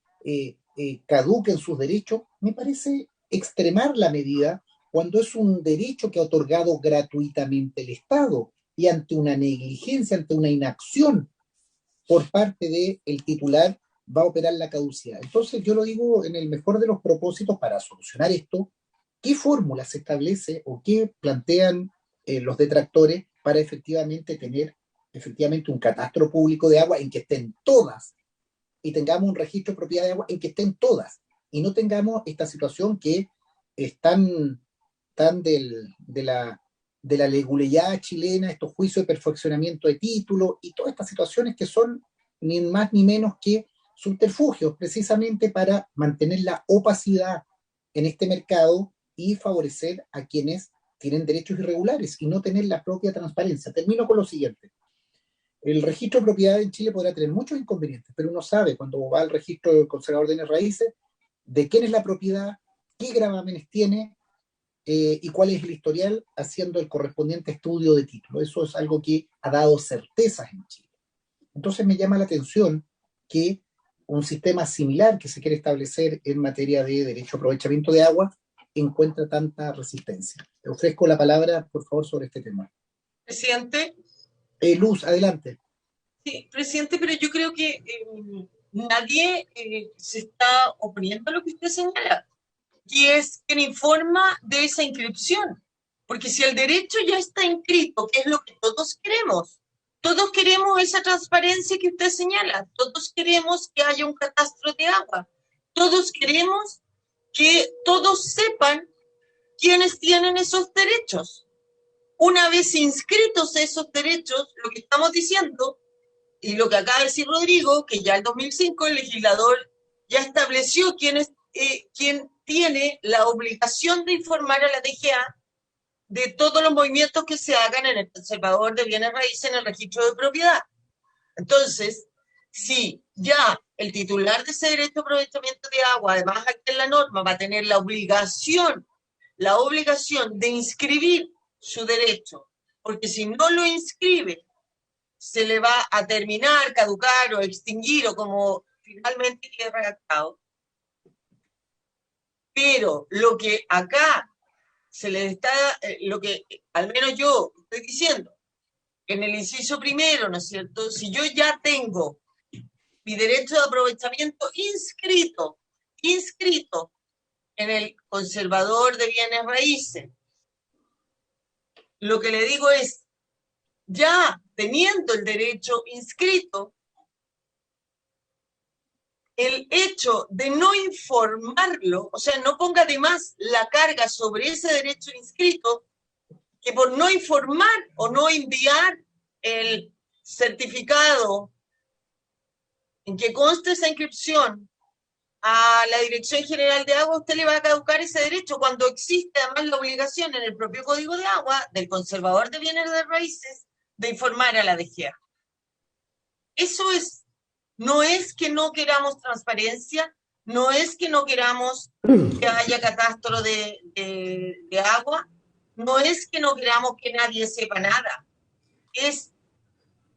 caduquen sus derechos, me parece extremar la medida cuando es un derecho que ha otorgado gratuitamente el Estado y ante una negligencia, ante una inacción por parte del titular, va a operar la caducidad. Entonces, yo lo digo en el mejor de los propósitos para solucionar esto. ¿Qué fórmula se establece o qué plantean los detractores para efectivamente tener un catastro público de agua en que estén todas, y tengamos un registro de propiedad de agua en que estén todas, y no tengamos esta situación que es tan de la leguleyada chilena, estos juicios de perfeccionamiento de título y todas estas situaciones que son ni más ni menos que subterfugios precisamente para mantener la opacidad en este mercado y favorecer a quienes tienen derechos irregulares y no tener la propia transparencia. Termino con lo siguiente. El registro de propiedad en Chile podrá tener muchos inconvenientes, pero uno sabe cuando va al registro del conservador de bienes raíces de quién es la propiedad, qué gravámenes tiene y cuál es el historial, haciendo el correspondiente estudio de título. Eso es algo que ha dado certezas en Chile. Entonces me llama la atención que un sistema similar que se quiere establecer en materia de derecho a aprovechamiento de agua encuentra tanta resistencia. Te ofrezco la palabra, por favor, sobre este tema. Presidente. Luz, adelante. Sí, presidente, pero yo creo que nadie se está oponiendo a lo que usted señala, que es quien informa de esa inscripción. Porque si el derecho ya está inscrito, que es lo que todos queremos esa transparencia que usted señala, todos queremos que haya un catastro de agua, todos queremos que todos sepan quiénes tienen esos derechos. Una vez inscritos esos derechos, lo que estamos diciendo, y lo que acaba de decir Rodrigo, que ya en 2005 el legislador ya estableció quién tiene la obligación de informar a la DGA de todos los movimientos que se hagan en el conservador de bienes raíces en el registro de propiedad. Entonces, si ya el titular de ese derecho de aprovechamiento de agua, además aquí en la norma, va a tener la obligación de inscribir su derecho, porque si no lo inscribe, se le va a terminar, caducar o extinguir o como finalmente quede redactado. Pero lo que acá se le está, lo que al menos yo estoy diciendo, en el inciso primero, ¿no es cierto? Si yo ya tengo mi derecho de aprovechamiento inscrito en el conservador de bienes raíces, lo que le digo es, ya teniendo el derecho inscrito, el hecho de no informarlo, o sea, no ponga de más la carga sobre ese derecho inscrito, que por no informar o no enviar el certificado en que conste esa inscripción a la Dirección General de Agua, usted le va a caducar ese derecho cuando existe además la obligación en el propio Código de Agua del conservador de bienes de raíces de informar a la DGA. Eso es. No es que no queramos transparencia, no es que no queramos que haya catastro de agua, no es que no queramos que nadie sepa nada, es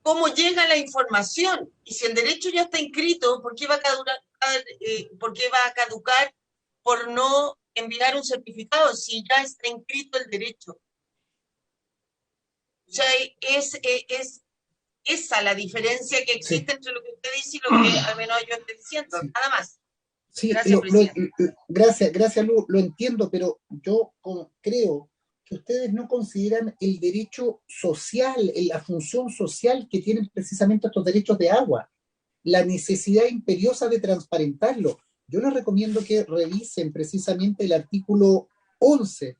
cómo llega la información. Y si el derecho ya está inscrito, ¿por qué va a caducar por no enviar un certificado si ya está inscrito el derecho? O sea, es esa la diferencia que existe entre lo que usted dice y lo que al menos yo estoy diciendo, nada más. Sí, Gracias, presidente. Gracias, Lu, lo entiendo, pero yo creo que ustedes no consideran el derecho social, la función social que tienen precisamente estos derechos de agua, la necesidad imperiosa de transparentarlo. Yo les recomiendo que revisen precisamente el artículo 11,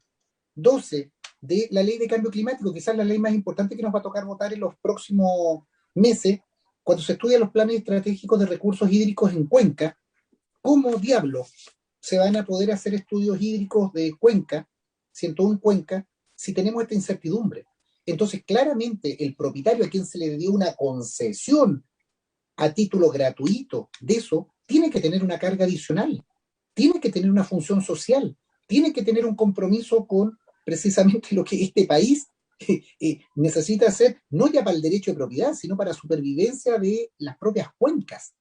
12 de la ley de cambio climático, quizás la ley más importante que nos va a tocar votar en los próximos meses, cuando se estudian los planes estratégicos de recursos hídricos en Cuenca. ¿Cómo diablos se van a poder hacer estudios hídricos de Cuenca, 101 Cuenca, si tenemos esta incertidumbre? Entonces, claramente, el propietario a quien se le dio una concesión a título gratuito de eso, tiene que tener una carga adicional, tiene que tener una función social, tiene que tener un compromiso con precisamente lo que este país necesita hacer, no ya para el derecho de propiedad, sino para la supervivencia de las propias cuencas.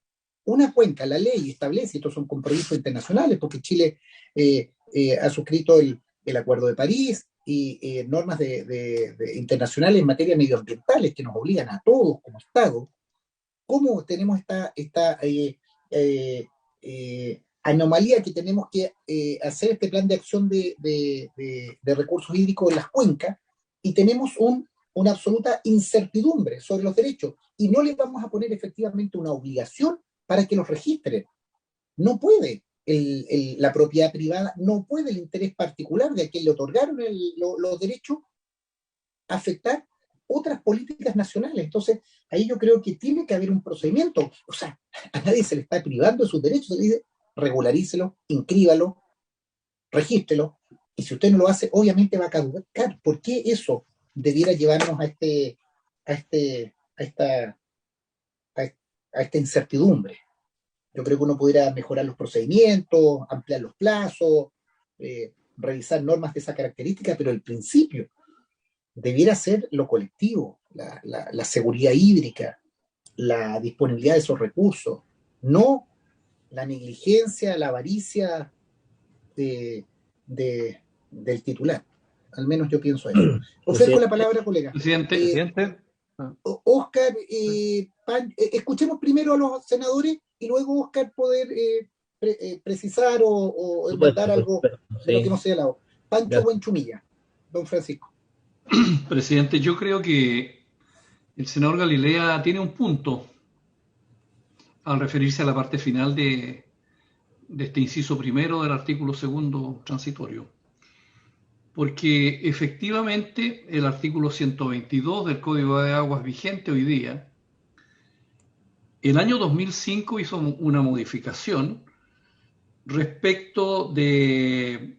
Una cuenca, la ley establece, estos son compromisos internacionales, porque Chile ha suscrito el Acuerdo de París y normas internacionales en materia medioambientales que nos obligan a todos como Estado. ¿Cómo tenemos esta anomalía que tenemos que hacer este plan de acción de recursos hídricos en las cuencas y tenemos una absoluta incertidumbre sobre los derechos y no les vamos a poner efectivamente una obligación para que los registren? No puede. la propiedad privada, no puede el interés particular de a quien le otorgaron los derechos afectar otras políticas nacionales. Entonces, ahí yo creo que tiene que haber un procedimiento. O sea, a nadie se le está privando de sus derechos, se le dice regularícelo, inscríbalo, regístrelo, y si usted no lo hace, obviamente va a caducar. ¿Por qué eso debiera llevarnos a esta incertidumbre? Yo creo que uno pudiera mejorar los procedimientos, ampliar los plazos, revisar normas de esa característica, pero el principio debiera ser lo colectivo, la seguridad hídrica, la disponibilidad de esos recursos, no la negligencia, la avaricia del titular. Al menos yo pienso eso. Ofrezco la palabra, colega. Presidente. Oscar, escuchemos primero a los senadores y luego Oscar poder precisar o inventar algo de lo que no sea lado. Pancho Buenchumilla, don Francisco. Presidente, yo creo que el senador Galilea tiene un punto al referirse a la parte final de este inciso primero del artículo segundo transitorio. Porque efectivamente el artículo 122 del Código de Aguas vigente hoy día, el año 2005 hizo una modificación respecto de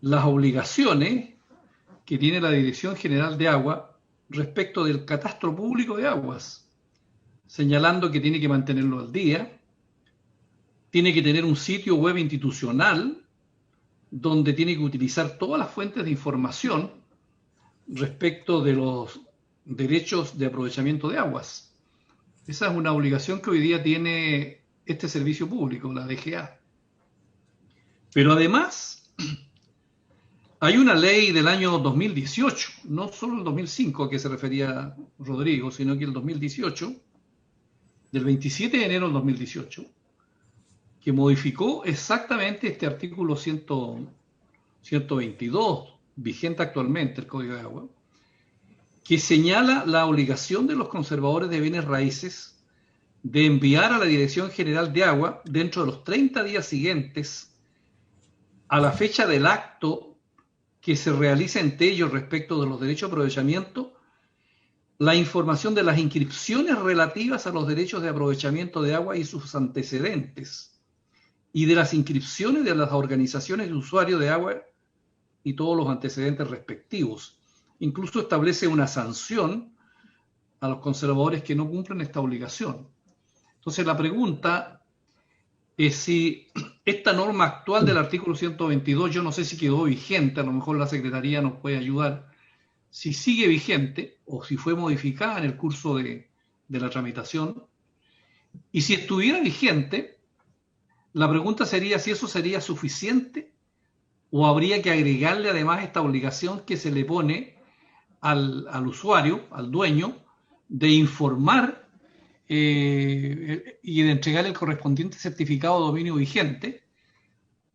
las obligaciones que tiene la Dirección General de Agua respecto del catastro público de aguas, señalando que tiene que mantenerlo al día, tiene que tener un sitio web institucional donde tiene que utilizar todas las fuentes de información respecto de los derechos de aprovechamiento de aguas. Esa es una obligación que hoy día tiene este servicio público, la DGA. Pero además, hay una ley del año 2018, no solo el 2005 a que se refería Rodrigo, sino que el 2018, del 27 de enero del 2018, que modificó exactamente este artículo 122, vigente actualmente el Código de Agua, que señala la obligación de los conservadores de bienes raíces de enviar a la Dirección General de Agua, dentro de los 30 días siguientes a la fecha del acto que se realiza ante ellos respecto de los derechos de aprovechamiento, la información de las inscripciones relativas a los derechos de aprovechamiento de agua y sus antecedentes, y de las inscripciones de las organizaciones de usuarios de agua y todos los antecedentes respectivos. Incluso establece una sanción a los conservadores que no cumplen esta obligación. Entonces la pregunta es si esta norma actual del artículo 122, yo no sé si quedó vigente, a lo mejor la Secretaría nos puede ayudar, si sigue vigente o si fue modificada en el curso de la tramitación, y si estuviera vigente, la pregunta sería si eso sería suficiente o habría que agregarle además esta obligación que se le pone al usuario, al dueño, de informar y de entregar el correspondiente certificado de dominio vigente,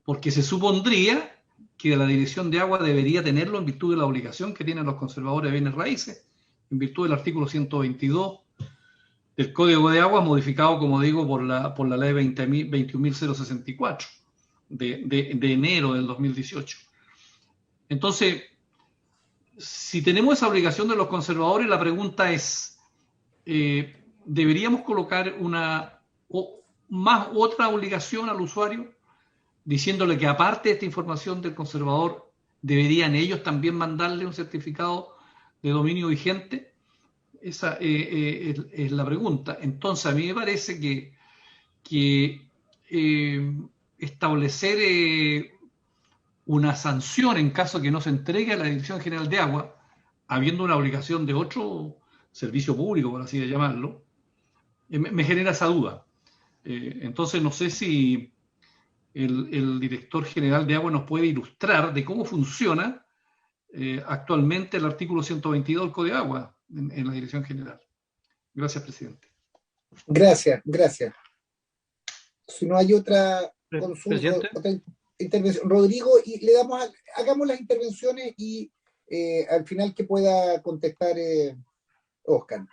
porque se supondría que la Dirección de Agua debería tenerlo en virtud de la obligación que tienen los conservadores de bienes raíces, en virtud del artículo 122 del Código de Agua, modificado, como digo, por la ley 21.064 de enero del 2018. Entonces, si tenemos esa obligación de los conservadores, la pregunta es, ¿deberíamos colocar otra obligación al usuario, diciéndole que aparte de esta información del conservador, deberían ellos también mandarle un certificado de dominio vigente? Esa es la pregunta. Entonces, a mí me parece que establecer una sanción en caso que no se entregue a la Dirección General de Agua, habiendo una obligación de otro servicio público, por así llamarlo, me genera esa duda. Entonces, no sé si el director general de Agua nos puede ilustrar de cómo funciona actualmente el artículo 122 del Código de Agua en la Dirección General. Gracias, presidente. Gracias. Si no hay otra consulta, otra intervención, Rodrigo, y hagamos las intervenciones y al final que pueda contestar Oscar.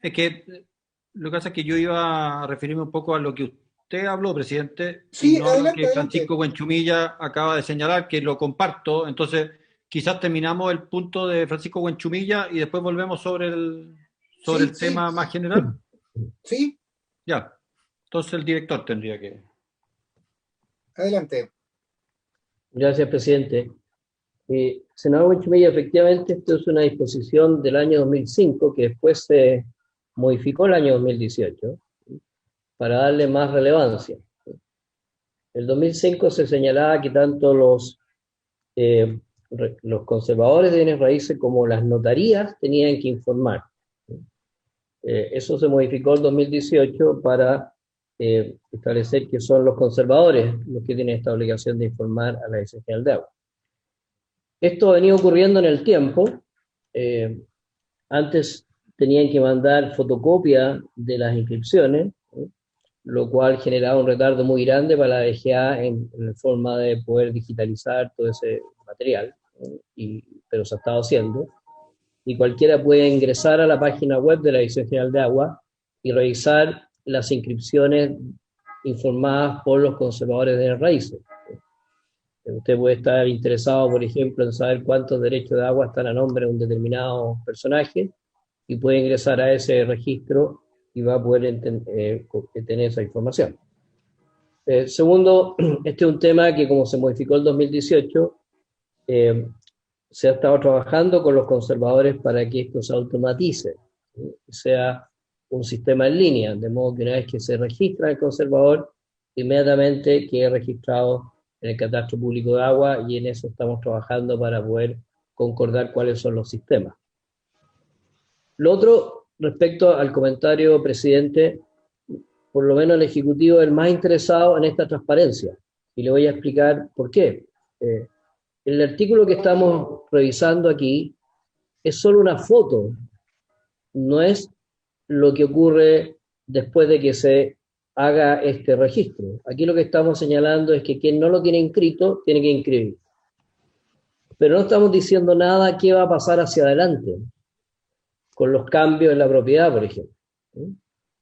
Es que lo que pasa es que yo iba a referirme un poco a lo que usted habló, presidente, Sí, y no lo adelante, que adelante. Francisco Buenchumilla acaba de señalar, que lo comparto. Entonces, quizás terminamos el punto de Francisco Buenchumilla y después volvemos sobre el Sí, tema más general. sí, Ya. Entonces el director tendría que... adelante. Gracias, presidente. Senador Buenchumilla, efectivamente, esto es una disposición del año 2005 que después se modificó el año 2018 para darle más relevancia. En el 2005 se señalaba que tanto los conservadores de bienes raíces como las notarías tenían que informar. Eso se modificó en 2018 para establecer que son los conservadores los que tienen esta obligación de informar a la Dirección General de Agua. Esto ha venido ocurriendo en el tiempo. Antes tenían que mandar fotocopia de las inscripciones, lo cual generaba un retardo muy grande para la DGA en forma de poder digitalizar todo ese material, pero se ha estado haciendo. Y cualquiera puede ingresar a la página web de la Dirección General de Agua y revisar las inscripciones informadas por los conservadores de raíces. Usted puede estar interesado, por ejemplo, en saber cuántos derechos de agua están a nombre de un determinado personaje y puede ingresar a ese registro y va a poder tener esa información. Segundo, este es un tema que, como se modificó en 2018, se ha estado trabajando con los conservadores para que esto se automatice, sea un sistema en línea, de modo que una vez que se registra el conservador, inmediatamente quede registrado en el Catastro Público de Agua, y en eso estamos trabajando para poder concordar cuáles son los sistemas. Lo otro, respecto al comentario, presidente, por lo menos el Ejecutivo es el más interesado en esta transparencia, y le voy a explicar por qué. El artículo que estamos revisando aquí es solo una foto, no es lo que ocurre después de que se haga este registro. Aquí lo que estamos señalando es que quien no lo tiene inscrito tiene que inscribir. Pero no estamos diciendo nada qué va a pasar hacia adelante con los cambios en la propiedad, por ejemplo.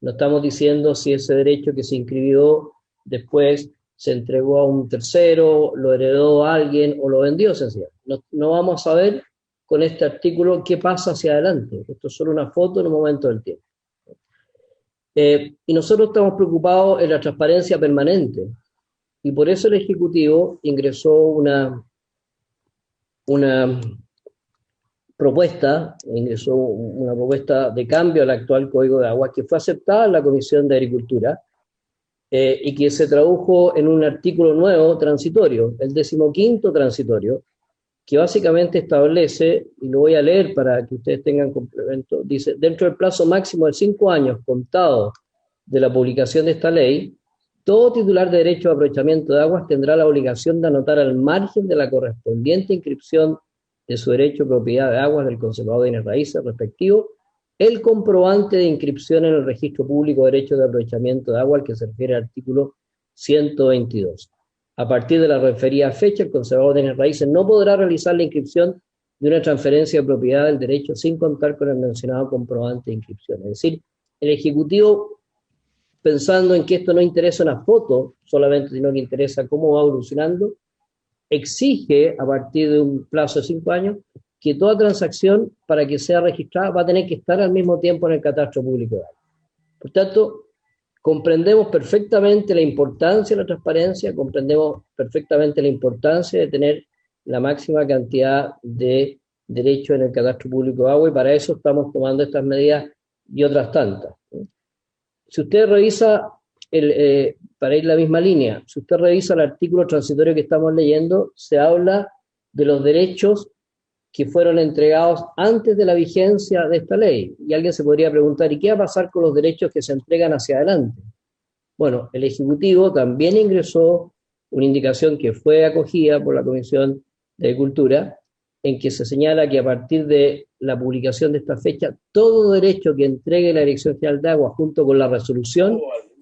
No estamos diciendo si ese derecho que se inscribió después se entregó a un tercero, lo heredó a alguien o lo vendió, sencillamente. No vamos a saber con este artículo qué pasa hacia adelante. Esto es solo una foto en un momento del tiempo. Y nosotros estamos preocupados en la transparencia permanente. Y por eso el Ejecutivo ingresó una propuesta de cambio al actual Código de Agua, que fue aceptada en la Comisión de Agricultura, y que se tradujo en un artículo nuevo transitorio, el 15º transitorio, que básicamente establece, y lo voy a leer para que ustedes tengan complemento, dice: dentro del plazo máximo de 5 años contado de la publicación de esta ley, todo titular de derecho de aprovechamiento de aguas tendrá la obligación de anotar al margen de la correspondiente inscripción de su derecho de propiedad de aguas del conservador de bienes raíces respectivo, el comprobante de inscripción en el registro público de derechos de aprovechamiento de agua al que se refiere el artículo 122. A partir de la referida fecha, el conservador de bienes raíces no podrá realizar la inscripción de una transferencia de propiedad del derecho sin contar con el mencionado comprobante de inscripción. Es decir, el Ejecutivo, pensando en que esto no interesa una foto solamente, sino que interesa cómo va evolucionando, exige, a partir de un plazo de 5 años, que toda transacción, para que sea registrada, va a tener que estar al mismo tiempo en el Catastro Público de Agua. Por tanto, comprendemos perfectamente la importancia de la transparencia, comprendemos perfectamente la importancia de tener la máxima cantidad de derechos en el Catastro Público de Agua, y para eso estamos tomando estas medidas y otras tantas. Si usted revisa, para ir la misma línea, si usted revisa el artículo transitorio que estamos leyendo, se habla de los derechos que fueron entregados antes de la vigencia de esta ley. Y alguien se podría preguntar, ¿y qué va a pasar con los derechos que se entregan hacia adelante? Bueno, el Ejecutivo también ingresó una indicación que fue acogida por la Comisión de Agricultura, en que se señala que a partir de la publicación de esta fecha, todo derecho que entregue la Dirección General de Agua junto con la resolución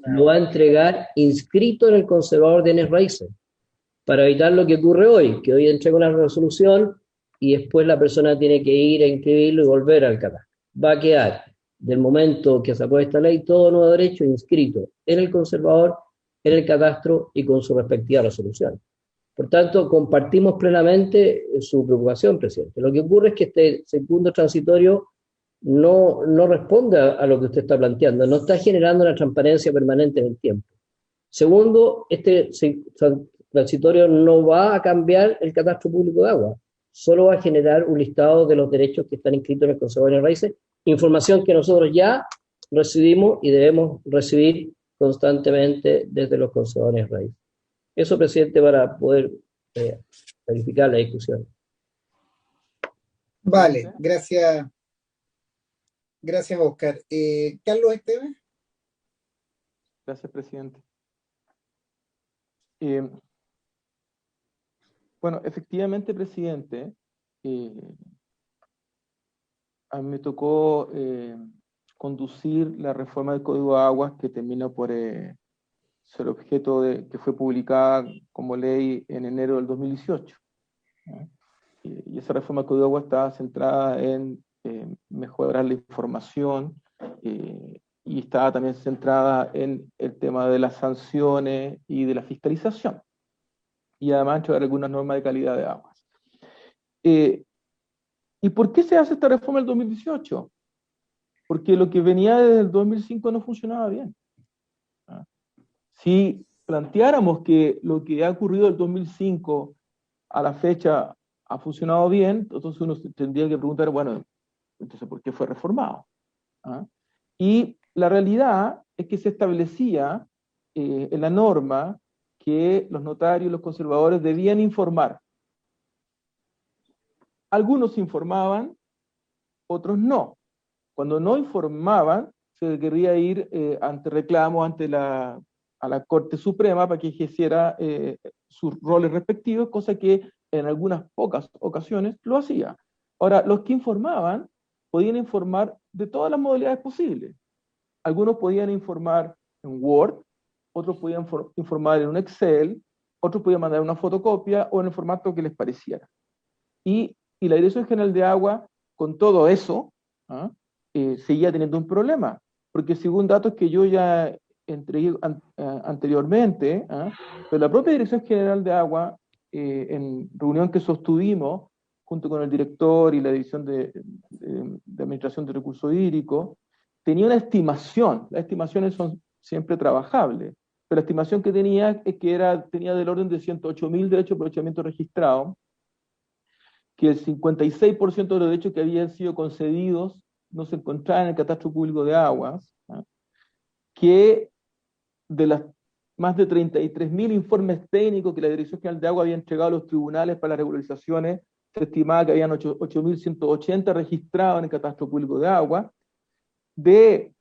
lo va a entregar inscrito en el conservador de bienes raíces, para evitar lo que ocurre hoy, que hoy entrega una resolución y después la persona tiene que ir a inscribirlo y volver al catastro. Va a quedar, del momento que se apruebe esta ley, todo nuevo derecho inscrito en el conservador en el catastro y con su respectiva resolución. Por tanto, compartimos plenamente su preocupación, presidente. Lo que ocurre es que este segundo transitorio no responde a lo que usted está planteando, no está generando una transparencia permanente en el tiempo. Segundo, este transitorio no va a cambiar el catastro público de agua, solo va a generar un listado de los derechos que están inscritos en el Consejo de Bienes Raíces, información que nosotros ya recibimos y debemos recibir constantemente desde los consejos de Bienes Raíces. Eso, presidente, para poder verificar la discusión. Vale, gracias. Gracias, Oscar. Carlos Esteves. Gracias, presidente. Bueno, efectivamente, presidente, a mí me tocó conducir la reforma del Código de Aguas que terminó por ser objeto que fue publicada como ley en enero del 2018. Y esa reforma del Código de Aguas estaba centrada en mejorar la información y estaba también centrada en el tema de las sanciones y de la fiscalización. Y además entregar algunas normas de calidad de aguas. ¿Y por qué se hace esta reforma del 2018? Porque lo que venía desde el 2005 no funcionaba bien. Si planteáramos que lo que ha ocurrido del 2005 a la fecha ha funcionado bien, entonces uno tendría que preguntar, bueno, entonces ¿por qué fue reformado? Y la realidad es que se establecía en la norma que los notarios y los conservadores debían informar. Algunos informaban, otros no. Cuando no informaban, se quería ir ante reclamo a la Corte Suprema para que ejerciera sus roles respectivos, cosa que en algunas pocas ocasiones lo hacía. Ahora, los que informaban podían informar de todas las modalidades posibles. Algunos podían informar en Word, otros podían informar en un Excel, otros podían mandar una fotocopia o en el formato que les pareciera. Y la Dirección General de Agua, con todo eso, seguía teniendo un problema, porque según datos que yo ya entregué anteriormente, pero la propia Dirección General de Agua, en reunión que sostuvimos junto con el director y la División de Administración de Recursos Hídricos, tenía una estimación. Las estimaciones son siempre trabajables, pero la estimación que tenía es que tenía del orden de 108.000 derechos de aprovechamiento registrados, que el 56% de los derechos que habían sido concedidos no se encontraban en el catastro público de aguas, que de las más de 33.000 informes técnicos que la Dirección General de Agua había entregado a los tribunales para las regularizaciones, se estimaba que habían 8.180 registrados en el catastro público de agua, de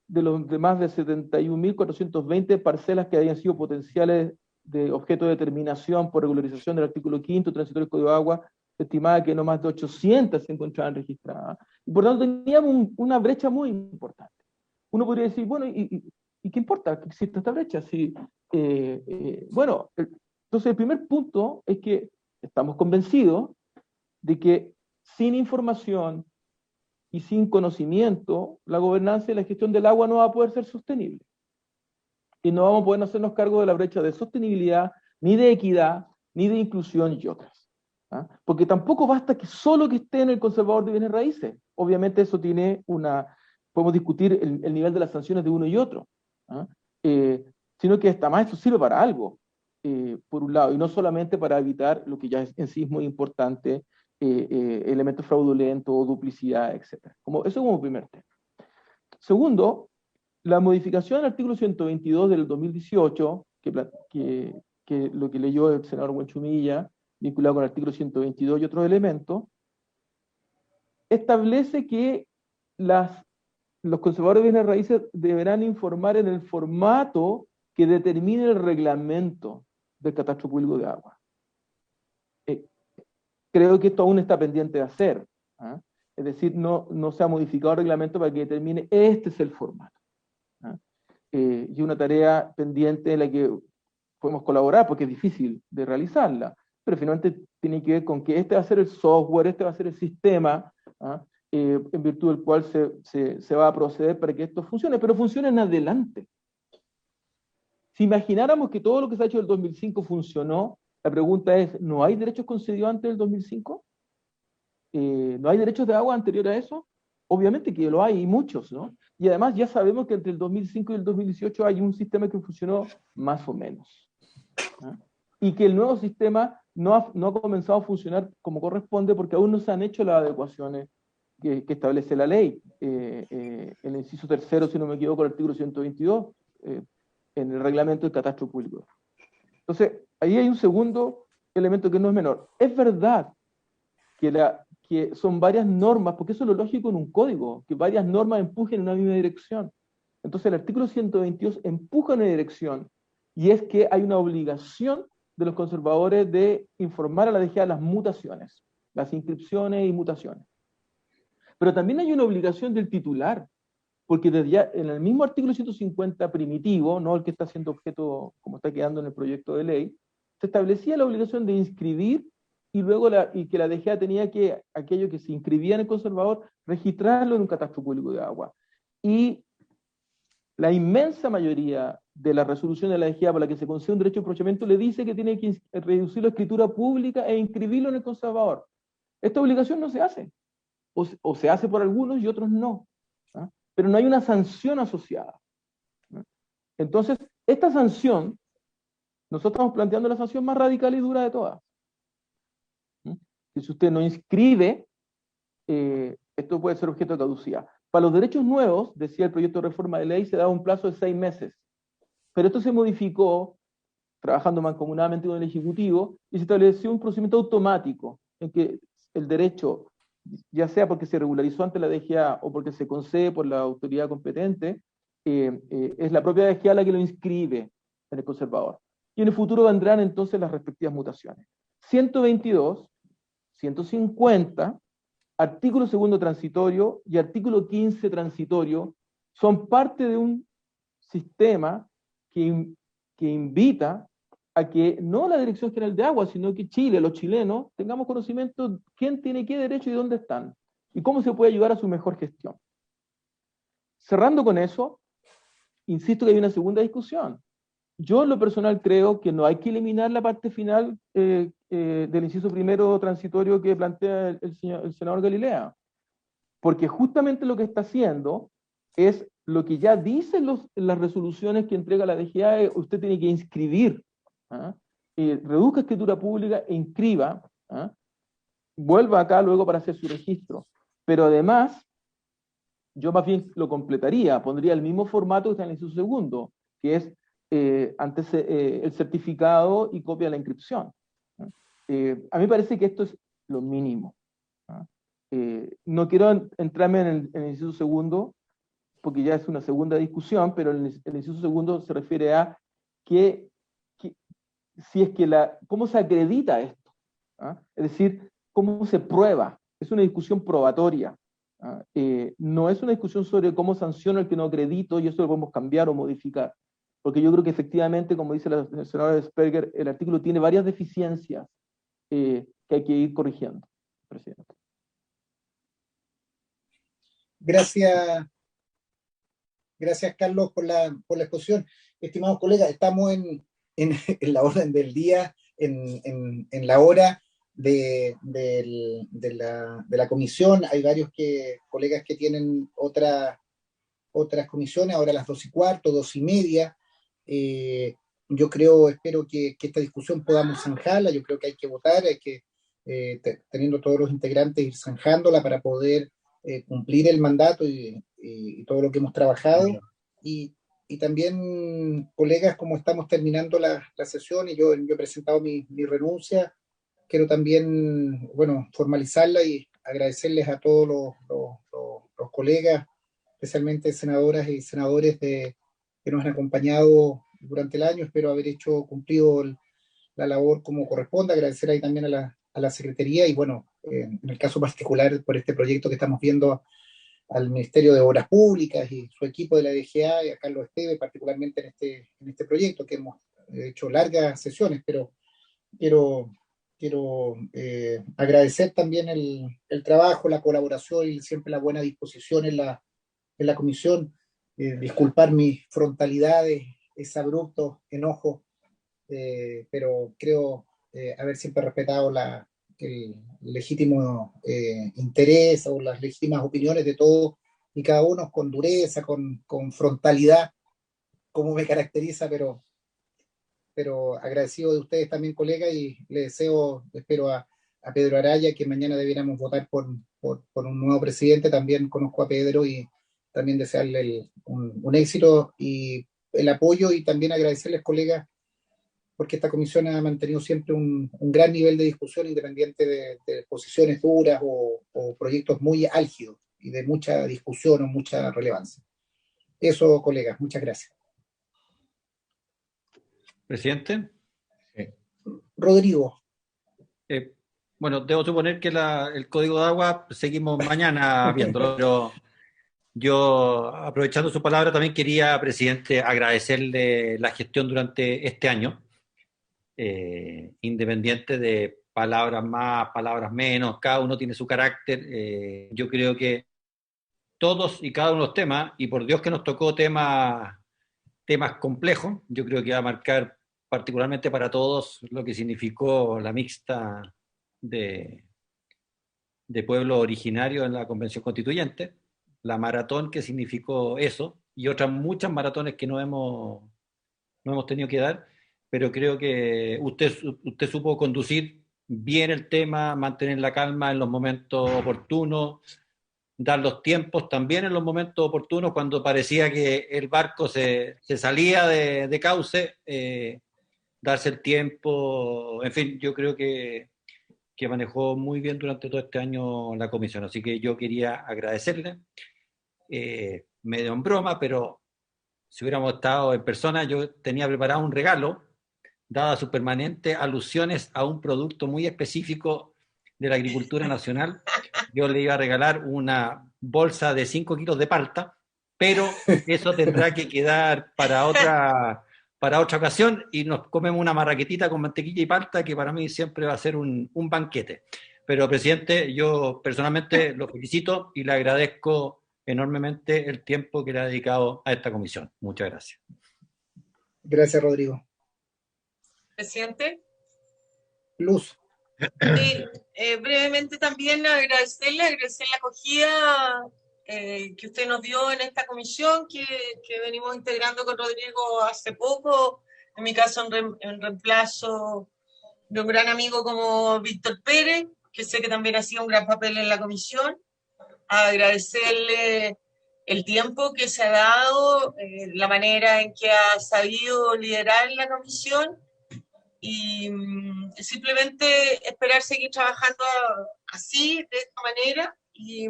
más de 71.420 parcelas que habían sido potenciales de objeto de determinación por regularización del artículo 5º transitorio del Código de Agua, se estimaba que no más de 800 se encontraban registradas. Y por tanto teníamos una brecha muy importante. Uno podría decir, bueno, ¿y qué importa que exista esta brecha? Bueno, entonces el primer punto es que estamos convencidos de que sin información y sin conocimiento, la gobernanza y la gestión del agua no va a poder ser sostenible. Y no vamos a poder hacernos cargo de la brecha de sostenibilidad, ni de equidad, ni de inclusión y otras. Porque tampoco basta que solo que esté en el conservador de bienes raíces. Obviamente eso tiene podemos discutir el nivel de las sanciones de uno y otro. Sino que además esto sirve para algo, por un lado, y no solamente para evitar lo que ya en sí es muy importante, elementos fraudulentos, duplicidad, etc. Eso como primer tema. Segundo, la modificación del artículo 122 del 2018, que lo que leyó el senador Buenchumilla, vinculado con el artículo 122 y otros elementos, establece que los conservadores de bienes raíces deberán informar en el formato que determine el reglamento del catastro público de agua. Creo que esto aún está pendiente de hacer. Es decir, no se ha modificado el reglamento para que determine este es el formato. Y una tarea pendiente en la que podemos colaborar porque es difícil de realizarla, pero finalmente tiene que ver con que este va a ser el software, este va a ser el sistema, en virtud del cual se va a proceder para que esto funcione, pero funcione en adelante. Si imagináramos que todo lo que se ha hecho del 2005 funcionó, la pregunta es, ¿no hay derechos concedidos antes del 2005? ¿No hay derechos de agua anterior a eso? Obviamente que lo hay, y muchos, ¿no? Y además ya sabemos que entre el 2005 y el 2018 hay un sistema que funcionó más o menos, ¿no? Y que el nuevo sistema no ha comenzado a funcionar como corresponde porque aún no se han hecho las adecuaciones que establece la ley. El inciso tercero, si no me equivoco, el artículo 122, en el reglamento del catastro público. Entonces, ahí hay un segundo elemento que no es menor. Es verdad que son varias normas, porque eso es lo lógico en un código, que varias normas empujen en una misma dirección. Entonces el artículo 122 empuja en una dirección, y es que hay una obligación de los conservadores de informar a la DGA las mutaciones, las inscripciones y mutaciones. Pero también hay una obligación del titular, porque desde ya, en el mismo artículo 150 primitivo, no el que está siendo objeto, como está quedando en el proyecto de ley, se establecía la obligación de inscribir y luego que la DGA tenía que, aquello que se inscribía en el conservador, registrarlo en un catastro público de agua. Y la inmensa mayoría de la resolución de la DGA por la que se concede un derecho de aprovechamiento le dice que tiene que reducir la escritura pública e inscribirlo en el conservador. Esta obligación no se hace, o se hace por algunos y otros no, ¿ah? Pero no hay una sanción asociada, ¿no? Entonces, esta sanción, nosotros estamos planteando la sanción más radical y dura de todas. Que si usted no inscribe, esto puede ser objeto de caducidad. Para los derechos nuevos, decía el proyecto de reforma de ley, se daba un plazo de 6 meses. Pero esto se modificó, trabajando mancomunadamente con el Ejecutivo, y se estableció un procedimiento automático, en que el derecho, ya sea porque se regularizó ante la DGA o porque se concede por la autoridad competente, es la propia DGA la que lo inscribe en el conservador. Y en el futuro vendrán entonces las respectivas mutaciones. 122, 150, artículo segundo transitorio y artículo 15 transitorio son parte de un sistema que invita a que no la Dirección General de Agua, sino que Chile, los chilenos, tengamos conocimiento de quién tiene qué derecho y dónde están, y cómo se puede ayudar a su mejor gestión. Cerrando con eso, insisto que hay una segunda discusión. Yo en lo personal creo que no hay que eliminar la parte final del inciso primero transitorio que plantea el senador Galilea, porque justamente lo que está haciendo es lo que ya dicen las resoluciones que entrega la DGA, usted tiene que inscribir, ¿ah? Reduzca escritura pública e inscriba, ¿ah? Vuelva acá luego para hacer su registro. Pero además, yo más bien lo completaría, pondría el mismo formato que está en el inciso segundo, que es antes el certificado y copia de la inscripción. A mí me parece que esto es lo mínimo. No quiero entrarme en el inciso segundo, porque ya es una segunda discusión, pero el inciso segundo se refiere a si es que cómo se acredita esto, ¿ah? Es decir, cómo se prueba. Es una discusión probatoria. No es una discusión sobre cómo sanciona el que no acredito y eso lo podemos cambiar o modificar. Porque yo creo que efectivamente, como dice la senadora Sperger, el artículo tiene varias deficiencias que hay que ir corrigiendo, presidente. Gracias, Carlos, por la exposición. Estimados colegas, estamos en la orden del día, en la hora de la comisión. Hay varios colegas que tienen otras comisiones, ahora a las 2:15, 2:30. Yo espero que esta discusión podamos zanjarla. Yo creo que hay que votar, hay que, teniendo todos los integrantes, ir zanjándola para poder cumplir el mandato y todo lo que hemos trabajado. Y también, colegas, como estamos terminando la sesión y yo he presentado mi renuncia, quiero también, formalizarla y agradecerles a todos los colegas, especialmente senadoras y senadores que nos han acompañado durante el año. Espero haber cumplido la labor como corresponde. Agradecer ahí también a la Secretaría y, en el caso particular, por este proyecto que estamos viendo, al Ministerio de Obras Públicas y su equipo de la DGA y a Carlos Esteve, particularmente en este proyecto, que hemos hecho largas sesiones, pero quiero agradecer también el trabajo, la colaboración y siempre la buena disposición en la comisión. Disculpar mis frontalidades abrupto enojo, pero creo haber siempre respetado el legítimo interés o las legítimas opiniones de todos y cada uno con dureza, con frontalidad, como me caracteriza, pero agradecido de ustedes también, colegas, y le espero a Pedro Araya, que mañana debiéramos votar por un nuevo presidente. También conozco a Pedro y también desearle un éxito y el apoyo, y también agradecerles, colegas, porque esta comisión ha mantenido siempre un gran nivel de discusión, independiente de posiciones duras o proyectos muy álgidos y de mucha discusión o mucha relevancia. Eso, colegas, muchas gracias. Presidente. Rodrigo. Bueno, debo suponer que el código de agua seguimos mañana viéndolo, pero yo, aprovechando su palabra, también quería, presidente, agradecerle la gestión durante este año, independiente de palabras más, palabras menos, cada uno tiene su carácter. Yo creo que todos y cada uno de los temas, y por Dios que nos tocó temas complejos, yo creo que va a marcar particularmente para todos lo que significó la mixta de pueblos originarios en la Convención Constituyente, la maratón que significó eso, y otras muchas maratones que no hemos tenido que dar, pero creo que usted supo conducir bien el tema, mantener la calma en los momentos oportunos, dar los tiempos también en los momentos oportunos, cuando parecía que el barco se salía de cauce, darse el tiempo, en fin, yo creo que manejó muy bien durante todo este año la comisión, así que yo quería agradecerle, medio en broma, pero si hubiéramos estado en persona, yo tenía preparado un regalo, dadas sus permanentes alusiones a un producto muy específico de la agricultura nacional. Yo le iba a regalar una bolsa de 5 kilos de palta, pero eso tendrá que quedar para otra ocasión, y nos comemos una marraquetita con mantequilla y palta, que para mí siempre va a ser un banquete. Pero, presidente, yo personalmente lo felicito y le agradezco enormemente el tiempo que le ha dedicado a esta comisión. Muchas gracias. Gracias, Rodrigo. Presidente. Luz. Sí, brevemente también agradecerle la acogida que usted nos dio en esta comisión que venimos integrando con Rodrigo hace poco, en mi caso en reemplazo de un gran amigo como Víctor Pérez, que sé que también hacía un gran papel en la comisión. Agradecerle el tiempo que se ha dado, la manera en que ha sabido liderar la comisión, y simplemente esperar seguir trabajando así, de esta manera, y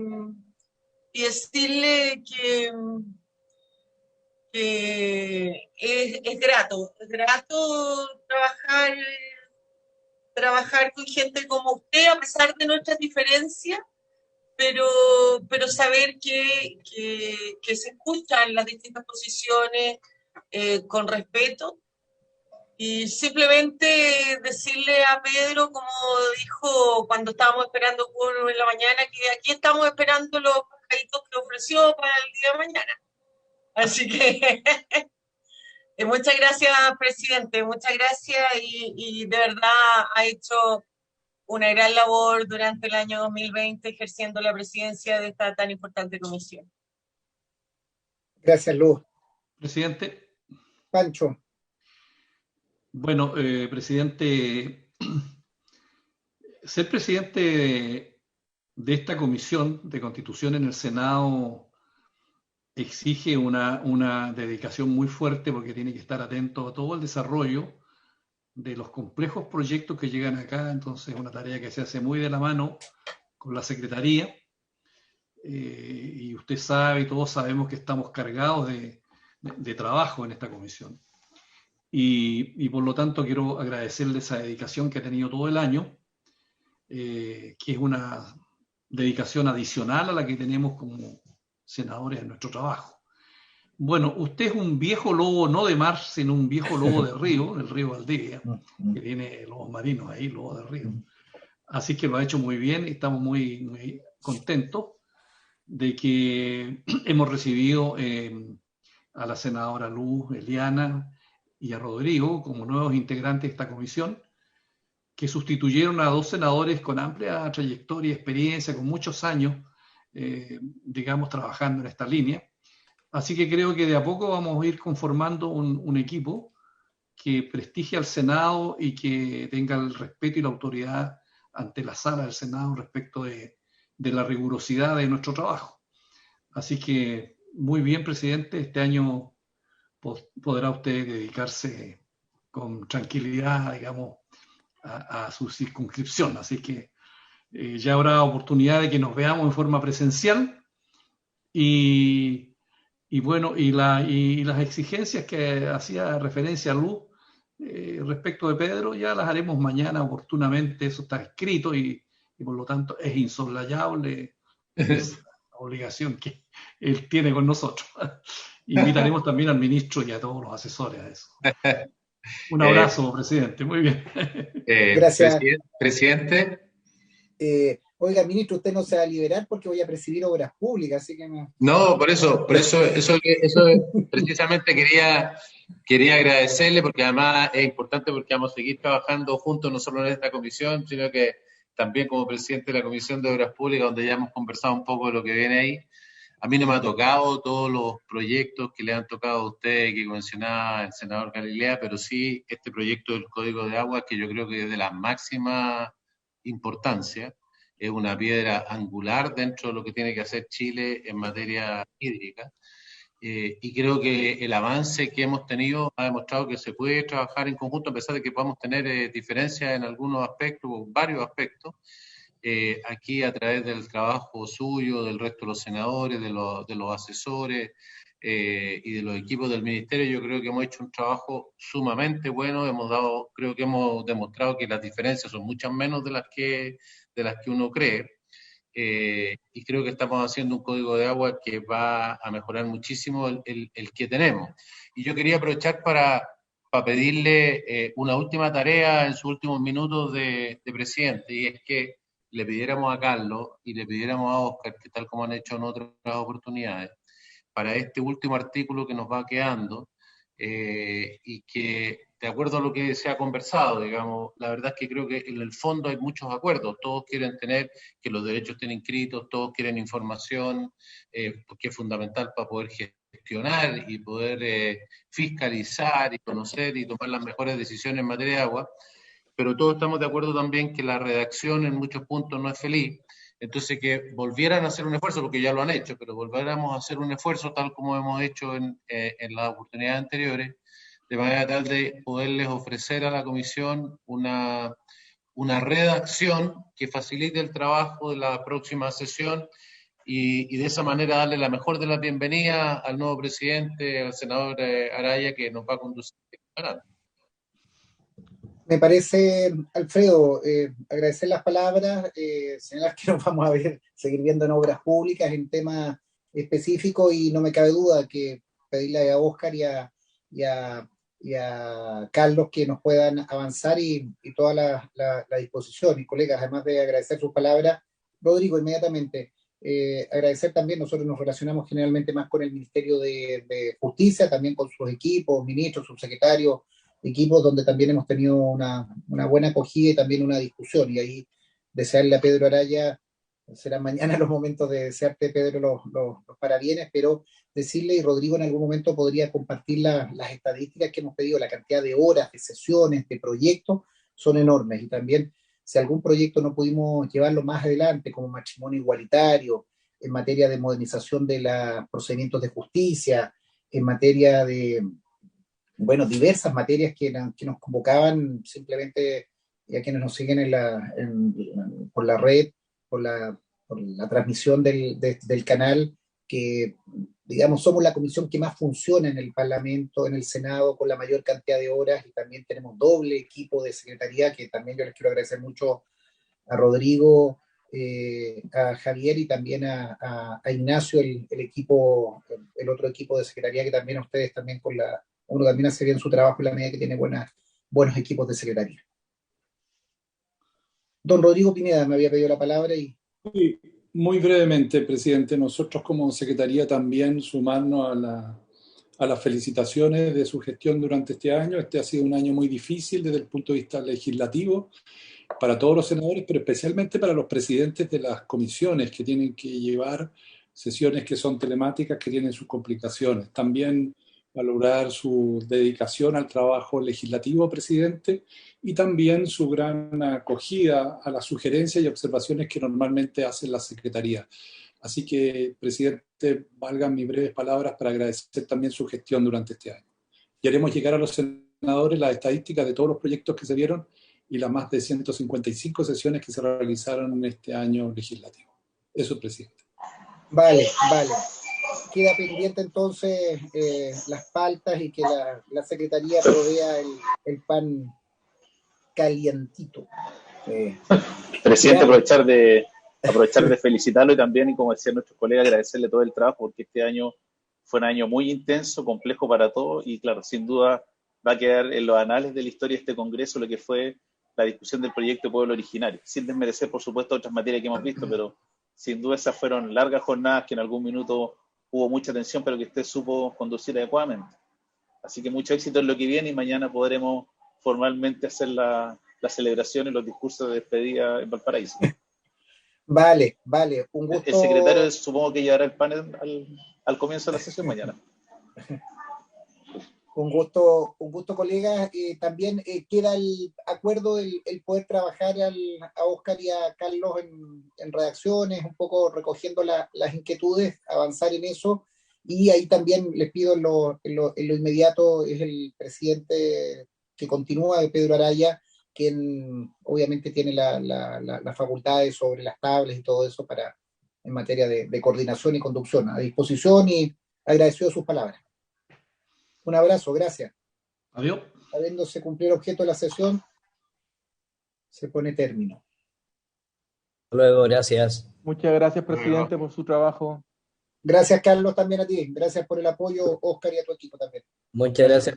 decirle que es grato trabajar con gente como usted, a pesar de nuestras diferencias, pero saber que se escuchan las distintas posiciones con respeto. Y simplemente decirle a Pedro, como dijo cuando estábamos esperando Cubo en la mañana, que aquí estamos esperando los pescaditos que ofreció para el día de mañana. Así que muchas gracias, presidente, muchas gracias, y de verdad ha hecho una gran labor durante el año 2020 ejerciendo la presidencia de esta tan importante comisión. Gracias, Luz. Presidente. Pancho. Bueno, presidente, ser presidente de esta comisión de Constitución en el Senado exige una dedicación muy fuerte, porque tiene que estar atento a todo el desarrollo de los complejos proyectos que llegan acá. Entonces es una tarea que se hace muy de la mano con la Secretaría, y usted sabe y todos sabemos que estamos cargados de trabajo en esta comisión. Y por lo tanto quiero agradecerle esa dedicación que ha tenido todo el año, que es una dedicación adicional a la que tenemos como senadores en nuestro trabajo. Bueno, usted es un viejo lobo, no de mar, sino un viejo lobo de río, del río Valdivia, que tiene lobos marinos ahí, lobos de río. Así que lo ha hecho muy bien y estamos muy, muy contentos de que hemos recibido a la senadora Luz Eliana y a Rodrigo como nuevos integrantes de esta comisión, que sustituyeron a 2 senadores con amplia trayectoria y experiencia, con muchos años, digamos, trabajando en esta línea. Así que creo que de a poco vamos a ir conformando un equipo que prestigie al Senado y que tenga el respeto y la autoridad ante la sala del Senado respecto de la rigurosidad de nuestro trabajo. Así que muy bien, presidente, este año podrá usted dedicarse con tranquilidad, digamos, a su circunscripción. Así que ya habrá oportunidad de que nos veamos en forma presencial y bueno, y las exigencias que hacía referencia a Luz respecto de Pedro ya las haremos mañana oportunamente, eso está escrito y por lo tanto es insoslayable esa obligación que él tiene con nosotros. Invitaremos también al ministro y a todos los asesores a eso. Un abrazo, presidente. Muy bien. Gracias. Presidente. Oiga, ministro, usted no se va a liberar porque voy a presidir obras públicas, así que no. No, por eso precisamente quería agradecerle, porque además es importante porque vamos a seguir trabajando juntos, no solo en esta comisión, sino que también como presidente de la Comisión de Obras Públicas, donde ya hemos conversado un poco de lo que viene ahí. A mí no me ha tocado todos los proyectos que le han tocado a usted, que mencionaba el senador Galilea, pero sí este proyecto del Código de Aguas, que yo creo que es de la máxima importancia, es una piedra angular dentro de lo que tiene que hacer Chile en materia hídrica. Y creo que el avance que hemos tenido ha demostrado que se puede trabajar en conjunto, a pesar de que podamos tener diferencias en algunos aspectos, o varios aspectos. Aquí a través del trabajo suyo, del resto de los senadores, de los asesores y de los equipos del ministerio, yo creo que hemos hecho un trabajo sumamente bueno. Creo que hemos demostrado que las diferencias son muchas menos de las que uno cree. Y creo que estamos haciendo un código de agua que va a mejorar muchísimo el que tenemos. Y yo quería aprovechar para pedirle una última tarea en sus últimos minutos de presidente, y es que le pidiéramos a Carlos y le pidiéramos a Óscar, que tal como han hecho en otras oportunidades, para este último artículo que nos va quedando, y que, de acuerdo a lo que se ha conversado, digamos, la verdad es que creo que en el fondo hay muchos acuerdos. Todos quieren tener que los derechos estén inscritos, todos quieren información, porque es fundamental para poder gestionar y poder fiscalizar y conocer y tomar las mejores decisiones en materia de agua. Pero todos estamos de acuerdo también que la redacción en muchos puntos no es feliz. Entonces, que volvieran a hacer un esfuerzo, porque ya lo han hecho, pero volviéramos a hacer un esfuerzo tal como hemos hecho en las oportunidades anteriores, de manera tal de poderles ofrecer a la comisión una redacción que facilite el trabajo de la próxima sesión y de esa manera darle la mejor de la bienvenida al nuevo presidente, al senador Araya, que nos va a conducir adelante. Me parece, Alfredo, agradecer las palabras, señalar que nos vamos a seguir viendo en obras públicas, en temas específicos, y no me cabe duda que pedirle a Óscar y a Carlos que nos puedan avanzar y toda la disposición. Y colegas, además de agradecer sus palabras, Rodrigo, inmediatamente, agradecer también, nosotros nos relacionamos generalmente más con el Ministerio de Justicia, también con sus equipos, ministros, subsecretarios, equipos donde también hemos tenido una buena acogida y también una discusión, y ahí desearle a Pedro Araya, serán mañana los momentos de desearte, Pedro, los parabienes, pero decirle, y Rodrigo en algún momento podría compartir las estadísticas que hemos pedido, la cantidad de horas, de sesiones, de proyectos, son enormes, y también si algún proyecto no pudimos llevarlo más adelante, como matrimonio igualitario, en materia de modernización de los procedimientos de justicia, en materia de diversas materias que nos convocaban simplemente, ya quienes nos siguen por la red, por la transmisión del canal, que digamos somos la comisión que más funciona en el Parlamento, en el Senado, con la mayor cantidad de horas, y también tenemos doble equipo de secretaría, que también yo les quiero agradecer mucho a Rodrigo, a Javier y también a Ignacio, el otro equipo de secretaría, que también a ustedes también uno también hace bien su trabajo en la medida que tiene buenos equipos de secretaría. Don Rodrigo Pineda me había pedido la palabra y... Sí, muy brevemente, presidente. Nosotros como secretaría también sumarnos a las felicitaciones de su gestión durante este año. Este ha sido un año muy difícil desde el punto de vista legislativo para todos los senadores, pero especialmente para los presidentes de las comisiones que tienen que llevar sesiones que son telemáticas, que tienen sus complicaciones. También valorar su dedicación al trabajo legislativo, presidente, y también su gran acogida a las sugerencias y observaciones que normalmente hacen la Secretaría. Así que, presidente, valgan mis breves palabras para agradecer también su gestión durante este año. Y haremos llegar a los senadores las estadísticas de todos los proyectos que se vieron y las más de 155 sesiones que se realizaron en este año legislativo. Eso, presidente. Vale. Queda pendiente entonces las faltas y que la Secretaría provea el pan calientito. Presidente, Vale. aprovechar de felicitarlo y también, y como decían nuestros colegas, agradecerle todo el trabajo, porque este año fue un año muy intenso, complejo para todos, y claro, sin duda va a quedar en los anales de la historia de este Congreso lo que fue la discusión del proyecto de pueblo originario, sin desmerecer, por supuesto, otras materias que hemos visto, pero sin duda esas fueron largas jornadas que en algún minuto hubo mucha tensión, pero que usted supo conducir adecuadamente. Así que mucho éxito en lo que viene, y mañana podremos formalmente hacer la celebración y los discursos de despedida en Valparaíso. Vale, un gusto. El secretario supongo que llevará el panel al comienzo de la sesión mañana. Un gusto, colegas. También queda el acuerdo, el poder trabajar a Óscar y a Carlos en redacciones, un poco recogiendo las inquietudes, avanzar en eso. Y ahí también les pido en lo inmediato, es el presidente que continúa, Pedro Araya, quien obviamente tiene las facultades sobre las tablas y todo eso en materia de coordinación y conducción. A disposición y agradecido sus palabras. Un abrazo, gracias. Adiós. Habiéndose cumplido el objeto de la sesión, se pone término. Hasta luego, gracias. Muchas gracias, presidente, por su trabajo. Gracias, Carlos, también a ti. Gracias por el apoyo, Óscar, y a tu equipo también. Muchas gracias.